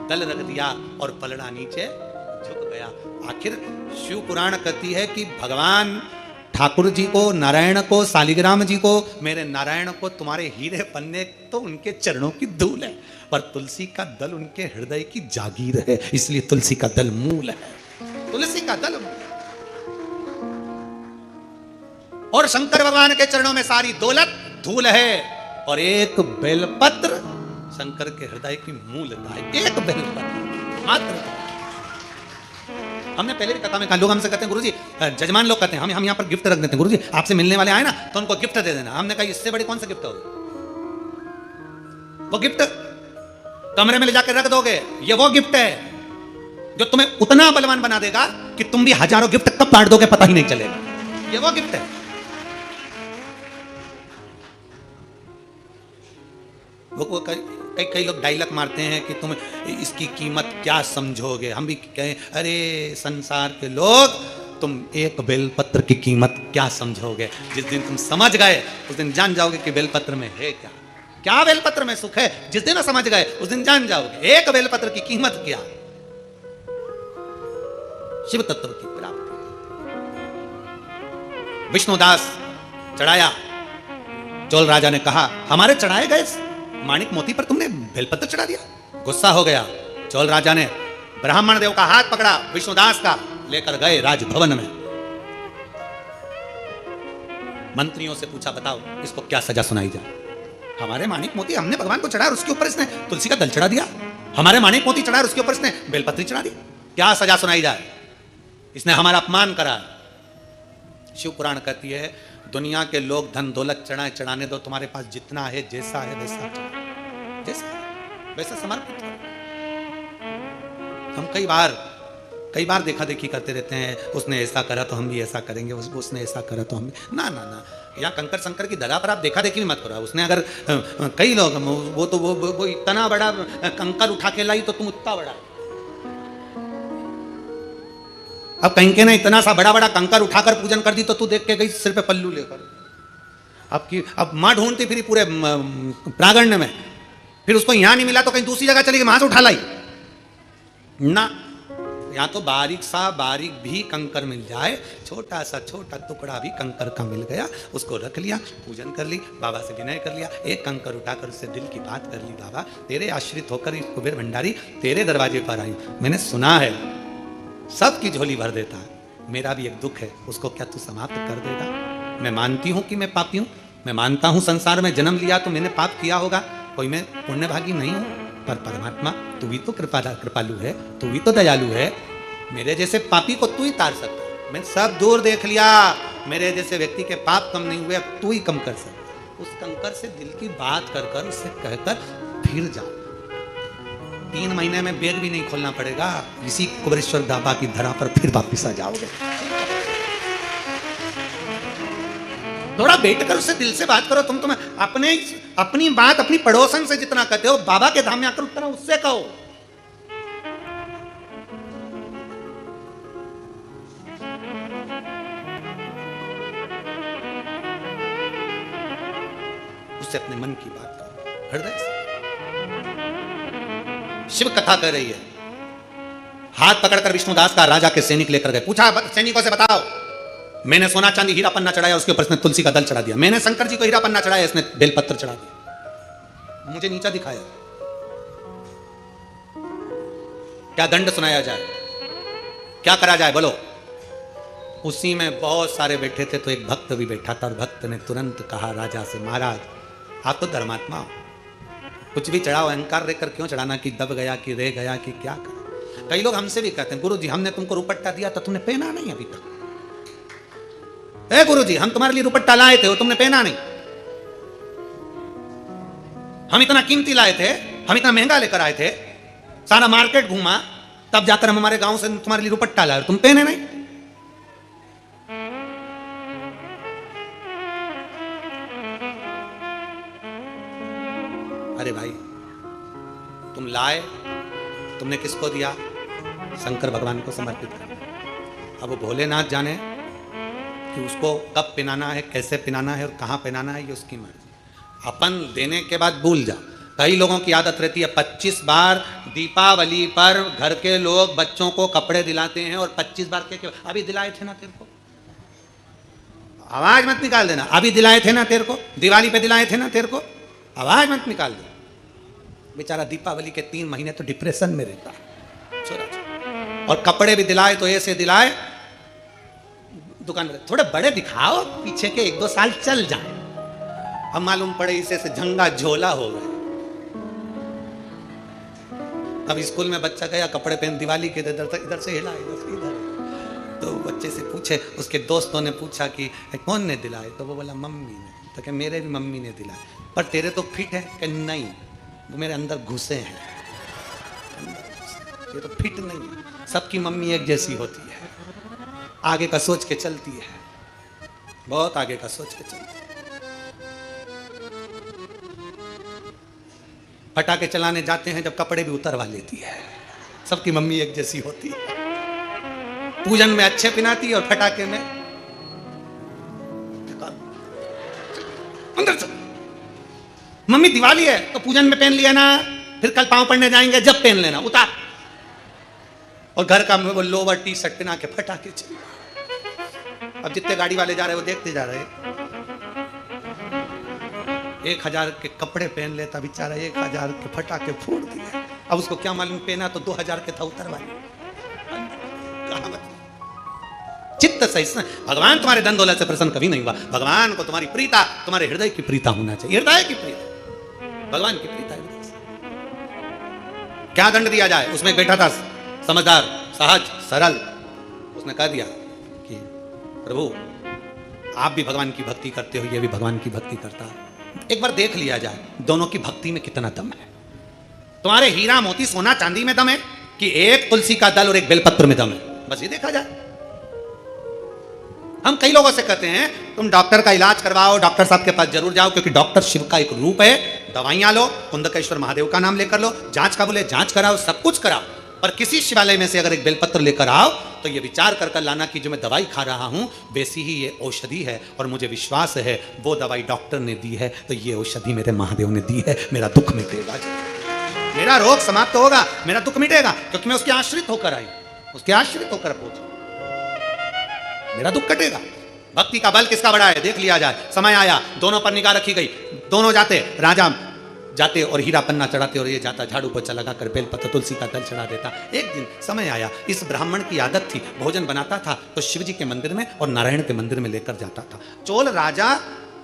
दल रख दिया और पलड़ा नीचे झुक गया। आखिर शिव पुराण कहती है कि भगवान ठाकुर जी को, नारायण को, शालिग्राम जी को, मेरे नारायण को तुम्हारे हीरे पन्ने तो उनके चरणों की धूल है, पर तुलसी का दल उनके हृदय की जागीर है, इसलिए तुलसी का दल मूल है। तुलसी का दल मूल। और शंकर भगवान के चरणों में सारी दौलत धूल है और एक बेलपत्र शंकर के हृदय की मूलता है। एक बेलपत्र मात्र। हमने पहले भी कथा में कहा, लोग हमसे कहते हैं गुरुजी, जजमान लोग कहते हैं हम यहाँ पर गिफ्ट रख देते हैं, गुरुजी आपसे मिलने वाले आए ना तो उनको गिफ्ट दे देना। हमने कहा इससे बड़ी कौन सा गिफ्ट होगा? वो गिफ्ट कमरे में ले जाकर रख दोगे, ये वो गिफ्ट है जो तुम्हें उतना बलवान बना देगा कि तुम भी हजारों गिफ्ट कब बांट दोगे पता ही नहीं चलेगा। ये वो गिफ्ट है। वो कई लोग डायलॉग मारते हैं कि तुम इसकी कीमत क्या समझोगे। हम भी कहें अरे संसार के लोग, तुम एक बेलपत्र की कीमत क्या समझोगे? जिस दिन तुम समझ गए उस दिन जान जाओगे कि बेलपत्र में है क्या, क्या बेलपत्र में सुख है। जिस दिन समझ गए उस दिन जान जाओगे एक बेलपत्र की कीमत क्या। शिव तत्व की प्राप्ति। विष्णुदास चढ़ाया, चोल राजा ने कहा हमारे चढ़ाए गए माणिक मोती पर तुमने बेलपत्र चढ़ा दिया। गुस्सा हो गया चोल राजा ने, ब्राह्मण देव का हाथ पकड़ा, विष्णुदास का लेकर गए राजभवन में। मंत्रियों से पूछा बताओ इसको क्या सजा सुनाई जाए। हमारे माणिक मोती हमने भगवान को चढ़ा और उसके ऊपर इसने तुलसी का दल चढ़ा दिया। हमारे माणिक मोती चढ़ा और उसके ऊपर इसने बेलपत्री चढ़ा दी, क्या सजा सुनाई जाए? इसने हमारा अपमान करा। शिव पुराण कहती है दुनिया के लोग धन दौलत चढ़ाए, चढ़ाने दो, तुम्हारे पास जितना है जैसा है वैसा वैसा समर्पित करो। हम कई बार देखा देखी करते रहते हैं, उसने ऐसा करा तो हम भी ऐसा करेंगे, उसने ऐसा करा तो हम भी। ना ना ना, या कंकर शंकर की धरा पर आप देखा देखी भी मत करो। उसने अगर कई लोग वो इतना बड़ा कंकर उठा के लाई तो तुम उतना बड़ा। अब कहीं के ना इतना सा बड़ा बड़ा कंकर उठाकर पूजन कर दी तो तू देख के गई सिर पे पल्लू लेकर। अब माँ ढूंढती फिर पूरे प्रांगण में, फिर उसको यहां नहीं मिला तो कहीं दूसरी जगह चली गई, वहां से उठा लाई ना। यहाँ तो बारीक भी कंकर मिल जाए, छोटा सा छोटा टुकड़ा भी कंकर का मिल गया, उसको रख लिया, पूजन कर ली, बाबा से विनय कर लिया, एक कंकर उठाकर उससे दिल की बात कर ली, बाबा तेरे आश्रित होकर इस कुबेर भंडारी तेरे दरवाजे पर आई, मैंने सुना है सबकी झोली भर देता है, मेरा भी एक दुख है, उसको क्या तू समाप्त कर देगा? मैं मानती हूँ कि मैं पापी हूँ, मैं मानता हूँ संसार में जन्म लिया तो मैंने पाप किया होगा, कोई मैं पुण्यभागी नहीं हूँ, पर परमात्मा तू भी तो कृपालु है, तू भी तो दयालु है, मेरे जैसे पापी को तू ही तार सकता है। मैं सब दूर देख लिया, मेरे जैसे व्यक्ति के पाप कम नहीं हुए, अब तू ही कम कर सकता। उस कंकर से दिल की बात कर कर उससे कहकर फिर जा। 3 महीने में बैग भी नहीं खोलना पड़ेगा, इसी कुबेरेश्वर ढाबा की धरा पर फिर वापिस आ जाओगे। थोड़ा बैठ कर उससे दिल से बात करो। तुम अपनी बात अपनी पड़ोसन से जितना कहते हो, बाबा के धाम में आकर उतना उससे कहो। उससे अपने मन की बात करो, हृदय से। शिव कथा कर रही है, हाथ पकड़कर विष्णुदास का राजा के सैनिक लेकर गए। पूछा सैनिकों से, बताओ, मैंने सोना चांदी हीरा पन्ना चढ़ाया, उसके ऊपर इसने तुलसी का दल चढ़ा दिया। मैंने शंकर जी को हीरा पन्ना चढ़ाया, इसने बेलपत्र चढ़ा दिया, मुझे नीचा दिखाया। क्या दंड सुनाया जाए, क्या करा जाए, बोलो। उसी में बहुत सारे बैठे थे, तो एक भक्त भी बैठा था, और भक्त ने तुरंत कहा राजा से, महाराज आप तो धर्मात्मा हो, कुछ भी चढ़ाओ, अहंकार लेकर क्यों चढ़ाना कि दब गया कि रह गया कि क्या करा। कई लोग हमसे भी कहते हैं, गुरु जी हमने तुमको रुपट्टा दिया तो तुमने पहना नहीं अभी तक। ए गुरु जी हम तुम्हारे लिए रुपट्टा लाए थे और तुमने पहना नहीं। हम इतना कीमती लाए थे, हम इतना महंगा लेकर आए थे, सारा मार्केट घूमा, तब जाकर हम हमारे गांव से तुम्हारे लिए रुपट्टा लाए और तुम पहने नहीं। अरे भाई तुम लाए, तुमने किसको दिया? शंकर भगवान को समर्पित कर। अब वो भोलेनाथ जाने कि उसको कब पहनाना है, कैसे पहनाना है और कहाँ पहनाना है, ये उसकी मर्जी। अपन देने के बाद भूल जा। कई लोगों की आदत रहती है 25 बार दीपावली पर घर के लोग बच्चों को कपड़े दिलाते हैं और 25 बार के अभी दिलाए थे ना तेरे को, आवाज मत निकाल देना, अभी दिलाए थे ना तेरे को, दिवाली पे दिलाए थे ना तेरे को, आवाज मत निकाल दे। बेचारा दीपावली के 3 महीने तो डिप्रेशन में रहता है, और कपड़े भी दिलाए तो ऐसे दिलाए, दुकान में थोड़े बड़े दिखाओ, पीछे के 1-2 साल चल जाए। अब मालूम पड़े इसे से झंगा झोला हो गए। अब स्कूल में बच्चा गया, कपड़े पहन, दिवाली के इधर से हिला, इधर से इधर। तो बच्चे से पूछे, उसके दोस्तों ने पूछा कि कौन ने दिलाए, तो वो बोला मम्मी ने। तो क्या मेरे भी मम्मी ने दिलाए, पर तेरे तो फिट है। कि नहीं, वो मेरे अंदर घुसे हैं, ये तो फिट नहीं है। सबकी मम्मी एक जैसी होती है, आगे का सोच के चलती है, बहुत आगे का सोच के चलती है। पटाखे चलाने जाते हैं, जब कपड़े भी उतरवा लेती है। सबकी मम्मी एक जैसी होती है, पूजन में अच्छे पिनाती है और पटाखे में अंदर चल। मम्मी दिवाली है तो पूजन में पहन लिया ना, फिर कल पांव पड़ने जाएंगे जब पहन लेना, उतार। और घर का वो लोवर टी शर्ट पहना के फटाके चल। अब जितने गाड़ी वाले जा रहे हैं वो देखते जा रहे हैं, 1000 के कपड़े पहन लेता बेचारा, 1000 के फटाके फोड़ दिए। अब उसको क्या मालूम, पहना तो 2000 के था, उतरवा लिया। चित्त सही। भगवान तुम्हारे धन दौलत से प्रसन्न कभी नहीं हुआ। भगवान को तुम्हारी प्रीता, तुम्हारे हृदय की प्रीता होना चाहिए, हृदय की प्रीता, भगवान की प्रीता है। क्या दंड दिया जाए? उसमें बैठा था समझदार, सहज, सरल, उसने कह दिया कि प्रभु आप भी भगवान की भक्ति करते हो, ये भी भगवान की भक्ति करता है, एक बार देख लिया जाए दोनों की भक्ति में कितना दम है। तुम्हारे हीरा मोती सोना चांदी में दम है कि एक तुलसी का दल और एक बेलपत्र में दम है, बस ये देखा जाए। हम कई लोगों से कहते हैं तुम डॉक्टर का इलाज करवाओ, डॉक्टर साहब के पास जरूर जाओ, क्योंकि डॉक्टर शिव का एक रूप है। दवाइयां लो, कुंदकेश्वर महादेव का नाम लेकर लो, जांच का बोले जांच कराओ, सब कुछ कराओ, पर किसी शिवालय में से अगर एक बेलपत्र लेकर आओ तो ये विचार कर लाना कि जो मैं दवाई खा रहा हूं वैसी ही ये औषधि है, और मुझे विश्वास है वो दवाई डॉक्टर ने दी है तो ये औषधि मेरे महादेव ने दी है, मेरा दुख मिटेगा, मेरा रोग समाप्त होगा, मेरा दुख मिटेगा, क्योंकि मैं उसके आश्रित होकर आई, उसके आश्रित होकर पहुंचा, मेरा दुख कटेगा। भक्ति का बल किसका बड़ा है देख लिया जाए। समय आया, दोनों पर निगाह रखी गई, दोनों जाते, राजा जाते और हीरा पन्ना चढ़ाते, और ये जाता झाड़ू पोछा लगाकर बेलपत्र तुलसी का दल चढ़ा देता। एक दिन समय आया, इस ब्राह्मण की आदत थी, भोजन बनाता था तो शिव जी के मंदिर में और नारायण के मंदिर में लेकर जाता था। चोल राजा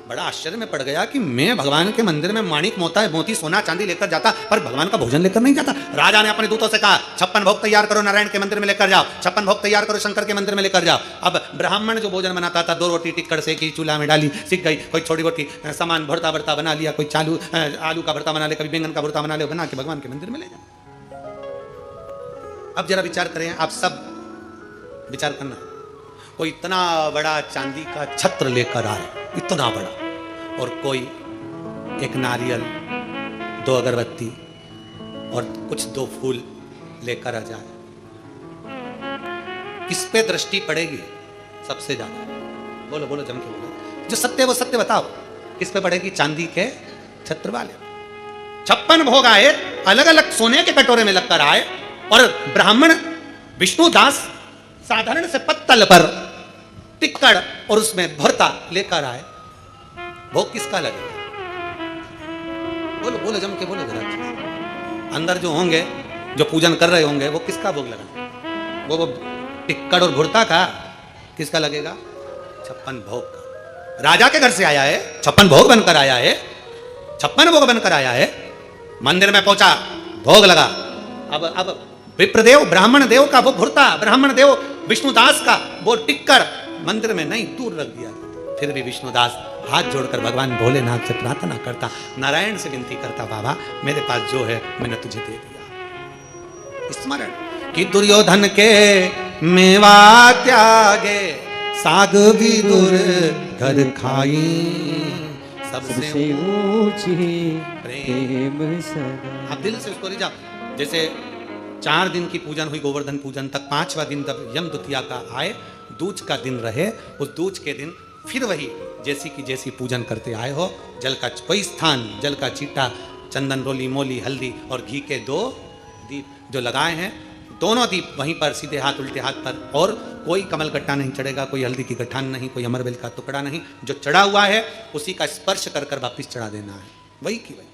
बड़ा आश्चर्य में पड़ गया कि मैं भगवान के मंदिर में माणिक मोती सोना चांदी लेकर जाता, पर भगवान का भोजन लेकर नहीं जाता। राजा ने अपने दूतों से कहा 56 भोग तैयार करो, नारायण के मंदिर में लेकर जाओ, 56 भोग तैयार करो, शंकर के मंदिर में लेकर जाओ। अब ब्राह्मण जो भोजन बनाता था, 2 रोटी टिक्कड़ से की, चूल्हा में डाली, सीख गई, कोई छोटी मोटी सामान भरता भरता बना लिया, कोई चालू आलू का भरता बना ले, कभी बैंगन का भरता बना ले, बना के भगवान के मंदिर में ले जाओ। अब जरा विचार करें, आप सब विचार करना, कोई इतना बड़ा चांदी का छत्र लेकर आए, इतना बड़ा, और कोई एक नारियल, 2 अगरबत्ती और कुछ 2 फूल लेकर आ जाए, किस पे दृष्टि पड़ेगी सबसे ज्यादा? बोलो बोलो, जम के बोलो, जो सत्य वो सत्य बताओ, किस पे पड़ेगी? चांदी के छत्र वाले 56 भोग आए, अलग अलग सोने के कटोरे में लगकर आए, और ब्राह्मण विष्णुदास साधारण से पत्तल पर टिक्कड़ और उसमें भरता लेकर आए। भोग किसका लगेगा? बोलो बोलो, जम के बोलो जरा। अंदर जो होंगे, जो पूजन कर रहे होंगे, वो किसका भोग लगा? वो टिक्कड़ और भुरता का किसका लगेगा? 56 भोग का। राजा के घर से आया है, 56 भोग बनकर आया है, 56 भोग बनकर आया है, मंदिर में पहुंचा, भोग लगा। अब विप्रदेव ब्राह्मण देव का वो भुरता, ब्राह्मण देव विष्णुदास का वो टिक्कड़ मंदिर में नहीं, दूर रख दिया। फिर भी विष्णुदास हाथ जोड़कर भगवान भोलेनाथ से प्रार्थना करता, नारायण से विनती करता, बाबा मेरे पास जो है मैंने तुझे दे दिया। स्मरण कि दुर्योधन के मेवा त्यागे, साग विदुर घर खाई, सबसे ऊंची प्रेम सदा। आप दिल से उसको रिझाओ। जैसे 4 दिन की पूजन हुई, गोवर्धन पूजन तक, 5वां दिन तब यम द्वितीया का आए, दूज का दिन रहे, उस दूज के दिन फिर वही जैसी की जैसी पूजन करते आए हो, जल का कोई स्थान, जल का चीटा, चंदन रोली मोली हल्दी और घी के 2 दीप जो लगाए हैं, दोनों दीप वहीं पर सीधे हाथ उल्टे हाथ पर, और कोई कमल गट्टा नहीं चढ़ेगा, कोई हल्दी की गठान नहीं, कोई अमरबेल का टुकड़ा नहीं, जो चढ़ा हुआ है उसी का स्पर्श कर कर वापिस चढ़ा देना है, वही की वही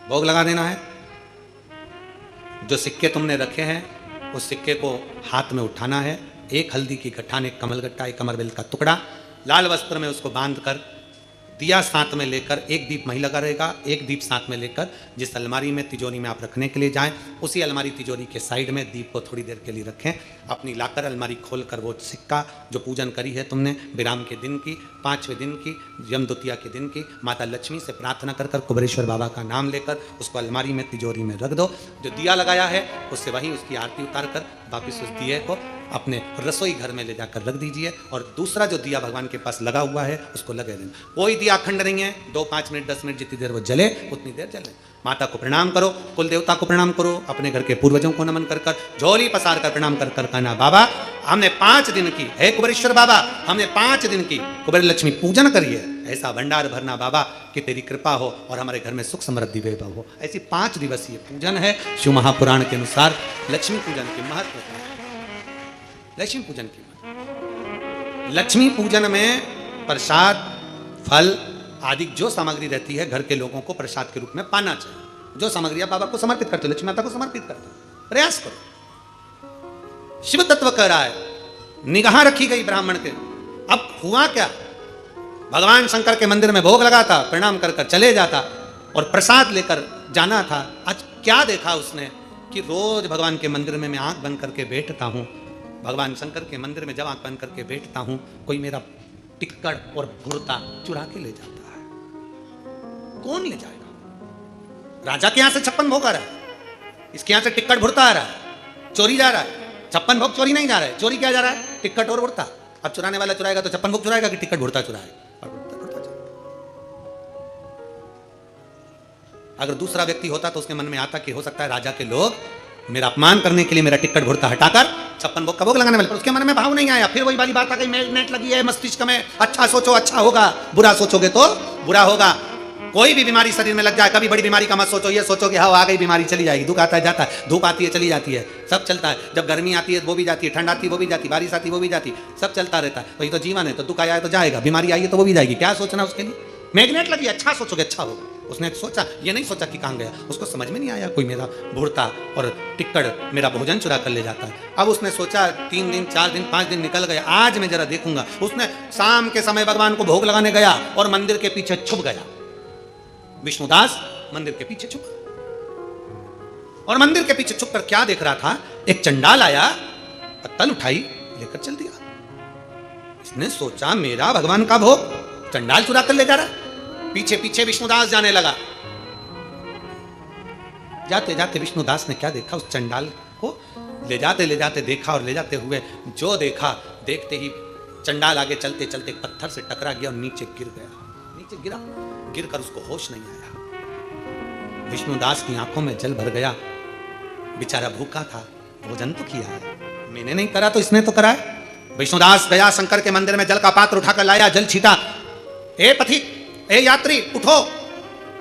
भोग लगा देना है। जो सिक्के तुमने रखे हैं उस सिक्के को हाथ में उठाना है, एक हल्दी की गठान, एक कमल गट्टा, एक अमरबेल का टुकड़ा, लाल वस्त्र में उसको बांधकर, दिया साथ में लेकर, एक दीप वहीं लगा रहेगा, एक दीप साथ में लेकर जिस अलमारी में तिजोरी में आप रखने के लिए जाएं, उसी अलमारी तिजोरी के साइड में दीप को थोड़ी देर के लिए रखें। अपनी लाकर अलमारी खोलकर वो सिक्का जो पूजन करी है तुमने विराम के दिन की, 5वें दिन की, यम द्वितीया के दिन की, माता लक्ष्मी से प्रार्थना कर कर कुबेरेश्वर बाबा का नाम लेकर उसको अलमारी में तिजोरी में रख दो। जो दिया लगाया है उससे वहीं उसकी आरती उतार कर वापिस उस दिए को अपने रसोई घर में ले जाकर रख दीजिए, और दूसरा जो दिया भगवान के पास लगा हुआ है उसको लगे देना। कोई दिया अखंड नहीं है, 2, 5 मिनट 10 मिनट जितनी देर वो जले उतनी देर जले। माता को प्रणाम करो, कुल देवता को प्रणाम करो, अपने घर के पूर्वजों को नमन कर कर, झोली पसार कर प्रणाम कर कर कहना, बाबा हमने 5 दिन की, हे कुबेरेश्वर बाबा हमने 5 दिन की कुबेर लक्ष्मी पूजन करी है, ऐसा भंडार भरना बाबा कि तेरी कृपा हो और हमारे घर में सुख समृद्धि वैभव हो। ऐसी 5 दिवसीय पूजन है। शिव महापुराण के अनुसार लक्ष्मी पूजन के महत्व है। लक्ष्मी पूजन की, लक्ष्मी पूजन में प्रसाद, फल आदि जो सामग्री रहती है घर के लोगों को प्रसाद के रूप में पाना चाहिए। जो सामग्री आप बाबा को समर्पित करते हो, लक्ष्मी माता को समर्पित करते हो, प्रयास करो। शिव तत्व कह रहा है, निगाह रखी गई ब्राह्मण के। अब हुआ क्या, भगवान शंकर के मंदिर में भोग लगाता, प्रणाम कर कर चले जाता और प्रसाद लेकर जाना था। आज क्या देखा उसने कि रोज भगवान के मंदिर में मैं आंख बंद करके बैठता हूं, भगवान शंकर के मंदिर में जब आंख बंद करके बैठता हूं, कोई मेरा टिक्कड़ और भुरता चुरा के ले जाता है। कौन ले जाएगा? राजा के यहां से 56 भोग आ रहा है, इसके यहां से टिक्कड़ भुरता आ रहा है, चोरी जा रहा है। 56 भोग चोरी नहीं जा रहा है, चोरी क्या जा रहा है? टिक्कड़ और भुरता। अब चुराने वाला चुराएगा तो 56 भोग चुराएगा कि टिक्कड़ भुरता चुराएगा? अगर दूसरा व्यक्ति होता तो उसके मन में आता कि हो सकता है राजा के लोग मेरा अपमान करने के लिए मेरा टिक्कड़ भुरता हटाकर 56 भोग का भोग लगाने वाले, पर उसके मन में भाव नहीं आया। फिर वही वाली बात आ गई, मैग्नेट लगी है मस्तिष्क में, अच्छा सोचो अच्छा होगा, बुरा सोचोगे तो बुरा होगा। कोई भी बीमारी शरीर में लग जाए, कभी बड़ी बीमारी का मत सोचो, ये सोचो कि हाँ आ गई बीमारी चली जाएगी। दुख आता है जाता है, धूप आती है चली जाती है, सब चलता है। जब गर्मी आती है वो भी जाती है, ठंड आती है वो भी जाती है, बारिश आती है वो भी जाती है, सब चलता रहता है। वही तो जीवन है। तो दुख आया है तो जाएगा, बीमारी आई है तो वो भी जाएगी। क्या सोचना उसके लिए? मैग्नेट लगी, अच्छा सोचोगे अच्छा होगा। उसने सोचा, ये नहीं सोचा कि कहाँ गया, उसको समझ में नहीं आया कोई मेरा भुरता और टिक्कड़ मेरा भोजन चुरा कर ले जाता है। अब उसने सोचा 3 दिन 4 दिन 5 दिन निकल गए, आज मैं जरा देखूंगा। उसने शाम के समय भगवान को भोग लगाने गया और मंदिर के पीछे छुप गया। विष्णुदास मंदिर के पीछे छुपा, और मंदिर के पीछे छुपकर क्या देख रहा था, एक चंडाल आया, पत्तल उठाई लेकर चल दिया। इसने सोचा मेरा भगवान का भोग चंडाल चुरा कर ले जा रहा है। पीछे पीछे विष्णुदास जाने लगा। जाते जाते विष्णुदास ने क्या देखा, उस चंडाल को ले जाते देखा, और ले जाते हुए जो देखा, देखते ही चंडाल आगे चलते चलते एक पत्थर से टकरा गया और नीचे गिर गया। नीचे गिरा, गिरकर उसको होश नहीं आया। विष्णुदास की आंखों में जल भर गया। बेचारा भूखा था, भोजन तो किया है, मैंने नहीं करा तो इसने तो करा है। विष्णुदास गया शंकर के मंदिर में, जल का पात्र उठाकर लाया, जल छीटा। ए पथिक, ए यात्री उठो,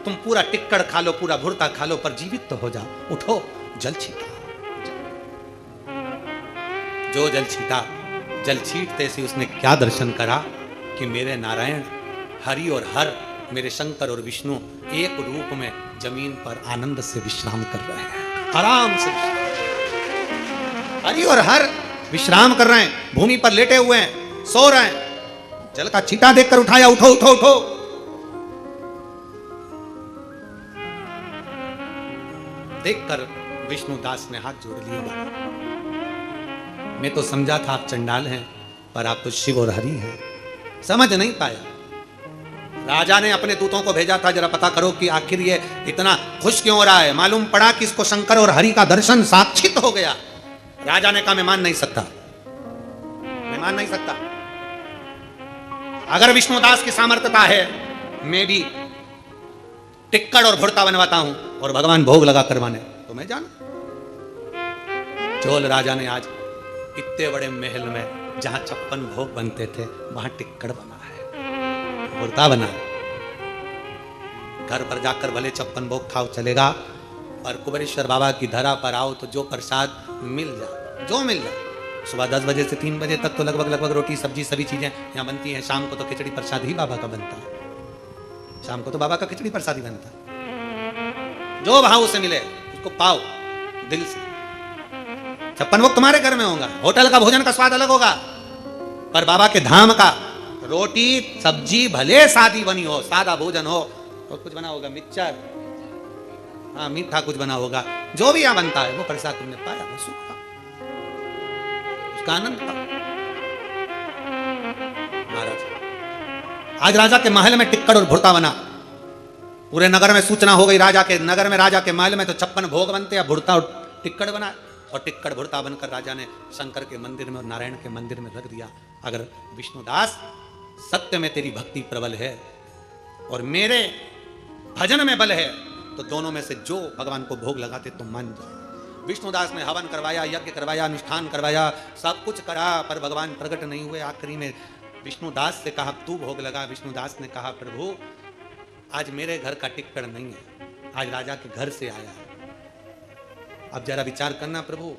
तुम पूरा टिक्कड़ खा लो, पूरा भुरता खा लो, पर जीवित तो हो जाओ। उठो, जल छीटा। जो जल छीटा, जल छीटते से उसने क्या दर्शन करा कि मेरे नारायण हरि और हर, मेरे शंकर और विष्णु एक रूप में जमीन पर आनंद से विश्राम कर रहे हैं, आराम से। हरि और हर विश्राम कर रहे हैं, भूमि पर लेटे हुए हैं, सो रहे हैं। जल का छीटा देखकर उठाया, उठो उठो उठो। देखकर विष्णुदास ने हाथ जोड़ लिए। मैं तो समझा था आप चंडाल हैं, पर आप तो शिव और हरि हैं। समझ नहीं पाया। राजा ने अपने दूतों को भेजा था, जरा पता करो कि आखिर ये इतना खुश क्यों हो रहा है। मालूम पड़ा कि इसको शंकर और हरि का दर्शन साक्षित हो गया। राजा ने कहा मैं मान नहीं सकता, मैं मान नहीं सकता। अगर विष्णुदास की सामर्थ्यता है, मैं भी टिक्कड़ और भुरता बनवाता हूं और भगवान भोग लगा करवाने, तो मैं जान। चोल राजा ने आज इतने बड़े महल में जहां 56 भोग बनते थे, वहां टिक्कड़ बना है, भुरता बना है। घर पर जाकर भले 56 भोग खाओ चलेगा, और कुबेरेश्वर बाबा की धरा पर आओ तो जो प्रसाद मिल जाए, जो मिल जाए। सुबह 10 बजे से 3 बजे तक तो लगभग रोटी सब्जी सभी चीजें यहाँ बनती हैं। शाम को तो खिचड़ी प्रसाद ही बाबा का बनता है। शाम को तो बाबा का खिचड़ी प्रसाद ही बनता है। जो भाव उसे मिले उसको पाओ दिल से। 56 भोग तुम्हारे घर में होगा, होटल का भोजन का स्वाद अलग होगा, पर बाबा के धाम का रोटी सब्जी भले सादी बनी हो, सादा भोजन हो, और कुछ बना होगा मिक्सचर, हाँ मीठा कुछ बना होगा, जो भी यहाँ बनता है वो प्रसाद तुमने पाया, वो सुख था, उसका आनंद था। महाराज आज राजा के महल में टिक्कड़ और भुरता बना। पूरे नगर में सूचना हो गई, राजा के नगर में, राजा के महल में तो 56 भोग बनते हैं, भुरता और टिक्कड़ बना। और टिक्कड़ भुरता बनकर राजा ने शंकर के मंदिर में और नारायण के मंदिर में रख दिया। अगर विष्णुदास सत्य में तेरी भक्ति प्रबल है और मेरे भजन में बल है, तो दोनों में से जो भगवान को भोग लगाते तो मान जाए। विष्णुदास ने हवन करवाया, यज्ञ करवाया, अनुष्ठान करवाया, सब कुछ करा, पर भगवान प्रकट नहीं हुए। आखिरी में विष्णुदास से कहा तू भोग लगा। विष्णुदास ने कहा प्रभु आज मेरे घर का टिक्कड़ नहीं है, आज राजा के घर से आया है। अब जरा विचार करना प्रभु,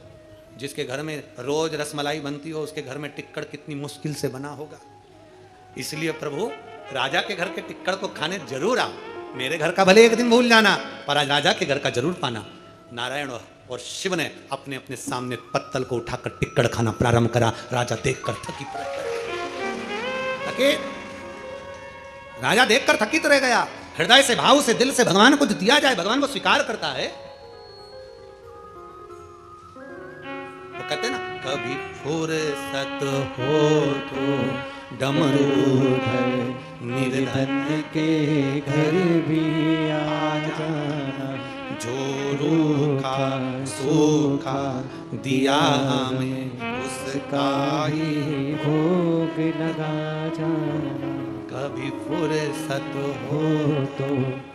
जिसके घर में रोज रसमलाई बनती हो, उसके घर में टिक्कड़ कितनी मुश्किल से बना होगा। इसलिए प्रभु राजा के घर के टिक्कड़ को खाने जरूर आओ। मेरे घर का भले एक दिन भूल जाना, पर आज राजा के घर का जरूर पाना। नारायण और शिव ने अपने अपने सामने पत्तल को उठाकर टिक्कड़ खाना प्रारंभ करा। राजा देखकर थकी राजा देखकर थकित रह गया। हृदय से, भाव से, दिल से भगवान को दिया जाए, भगवान को स्वीकार करता है। तो कहते ना कभी फुर्सत हो तो डमरूधर निर्धन के घर भी आ जाना, जो रूखा सूखा दिया हमें उसका ही भोग लगा जाना। कभी फुर्सत हो तो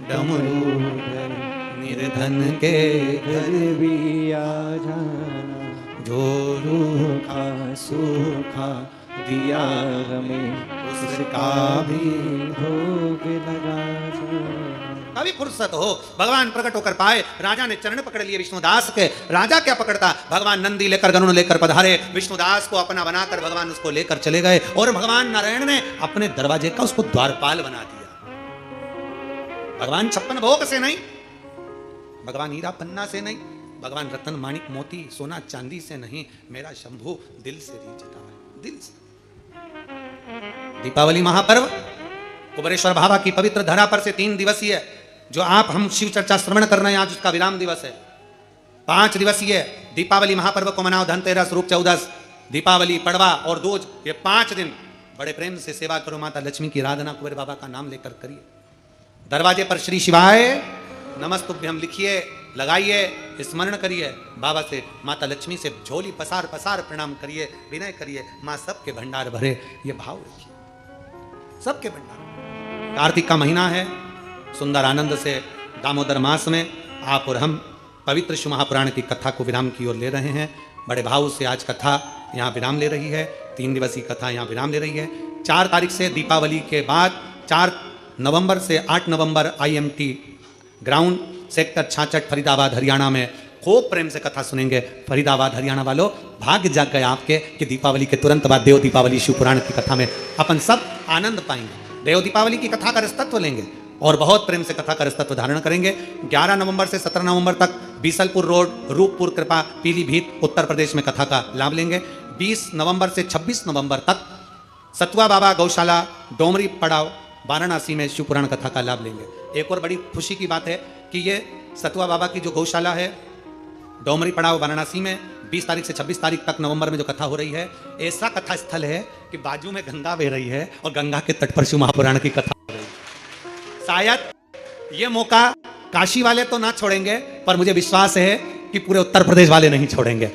डमरूधर निर्धन के घर भी आ जाना, जो रूखा सूखा दिया हमें उसका भी भोग लगा जाना। कभी फुर्सत हो, भगवान प्रकट होकर पाए। राजा ने चरण पकड़ लिए विष्णुदास के। राजा क्या पकड़ता, भगवान नंदी लेकर, गरुड़ लेकर पधारे। विष्णुदास को अपना बनाकर भगवान उसको लेकर चले गए, और भगवान नारायण ने अपने दरवाजे का उसको द्वारपाल बना दिया। भगवान 56 भोग से नहीं, भगवान हीरा पन्ना से नहीं, भगवान रतन माणिक मोती सोना चांदी से नहीं, मेरा शंभु दिल से रीझता है, दिल से। दीपावली महापर्व कुबेरेश्वर बाबा की पवित्र धरा पर से 3 दिवसीय जो आप हम शिव चर्चा श्रवण कर रहे हैं, आज उसका विराम दिवस है। 5 दिवसीय दीपावली महापर्व को मनाओ। धनतेरस, रूप चौदस, दीपावली, पड़वा और दूज, ये 5 दिन बड़े प्रेम से सेवा करो। माता लक्ष्मी की आराधना कुबेर बाबा का नाम लेकर करिए। दरवाजे पर श्री शिवाय नमस्तुभ्यम लिखिए, लगाइए, स्मरण करिए। बाबा से, माता लक्ष्मी से झोली पसार पसार प्रणाम करिए, विनय करिए। माँ सबके भंडार भरे, ये भाव रखिए, सबके भंडार। कार्तिक का महीना है, सुंदर आनंद से दामोदर मास में आप और हम पवित्र शिव महापुराण की कथा को विराम की ओर ले रहे हैं। बड़े भाव से आज कथा यहाँ विराम ले रही है। 3 दिवसीय कथा यहाँ विराम ले रही है। 4 तारीख से दीपावली के बाद 4 नवंबर से 8 नवंबर IMT ground sector 66 Faridabad Haryana में खूब प्रेम से कथा सुनेंगे। फरीदाबाद हरियाणा वालों, भाग्य जाग गए आपके कि दीपावली के तुरंत बाद देव दीपावली शिव पुराण की कथा में अपन सब आनंद पाएंगे। देव दीपावली की कथा का रसतत्व लेंगे और बहुत प्रेम से कथा का रसतत्व धारण करेंगे। 11 नवंबर से 17 नवंबर तक बीसलपुर रोड, रूपपुर कृपा, पीलीभीत, उत्तर प्रदेश में कथा का लाभ लेंगे। 20 नवंबर से 26 नवंबर तक सतुआ बाबा गौशाला, डोमरी पड़ाव, वाराणसी में शिव पुराण कथा का लाभ लेंगे। एक और बड़ी खुशी की बात है कि ये सतुआ बाबा की जो गौशाला है डोमरी पड़ाव वाराणसी में 20 तारीख से 26 तारीख तक नवंबर में जो कथा हो रही है, ऐसा कथा स्थल है कि बाजू में गंगा बह रही है और गंगा के तट पर शिव महापुराण की कथा हो रही है। शायद ये मौका काशी वाले तो ना छोड़ेंगे, पर मुझे विश्वास है कि पूरे उत्तर प्रदेश वाले नहीं छोड़ेंगे।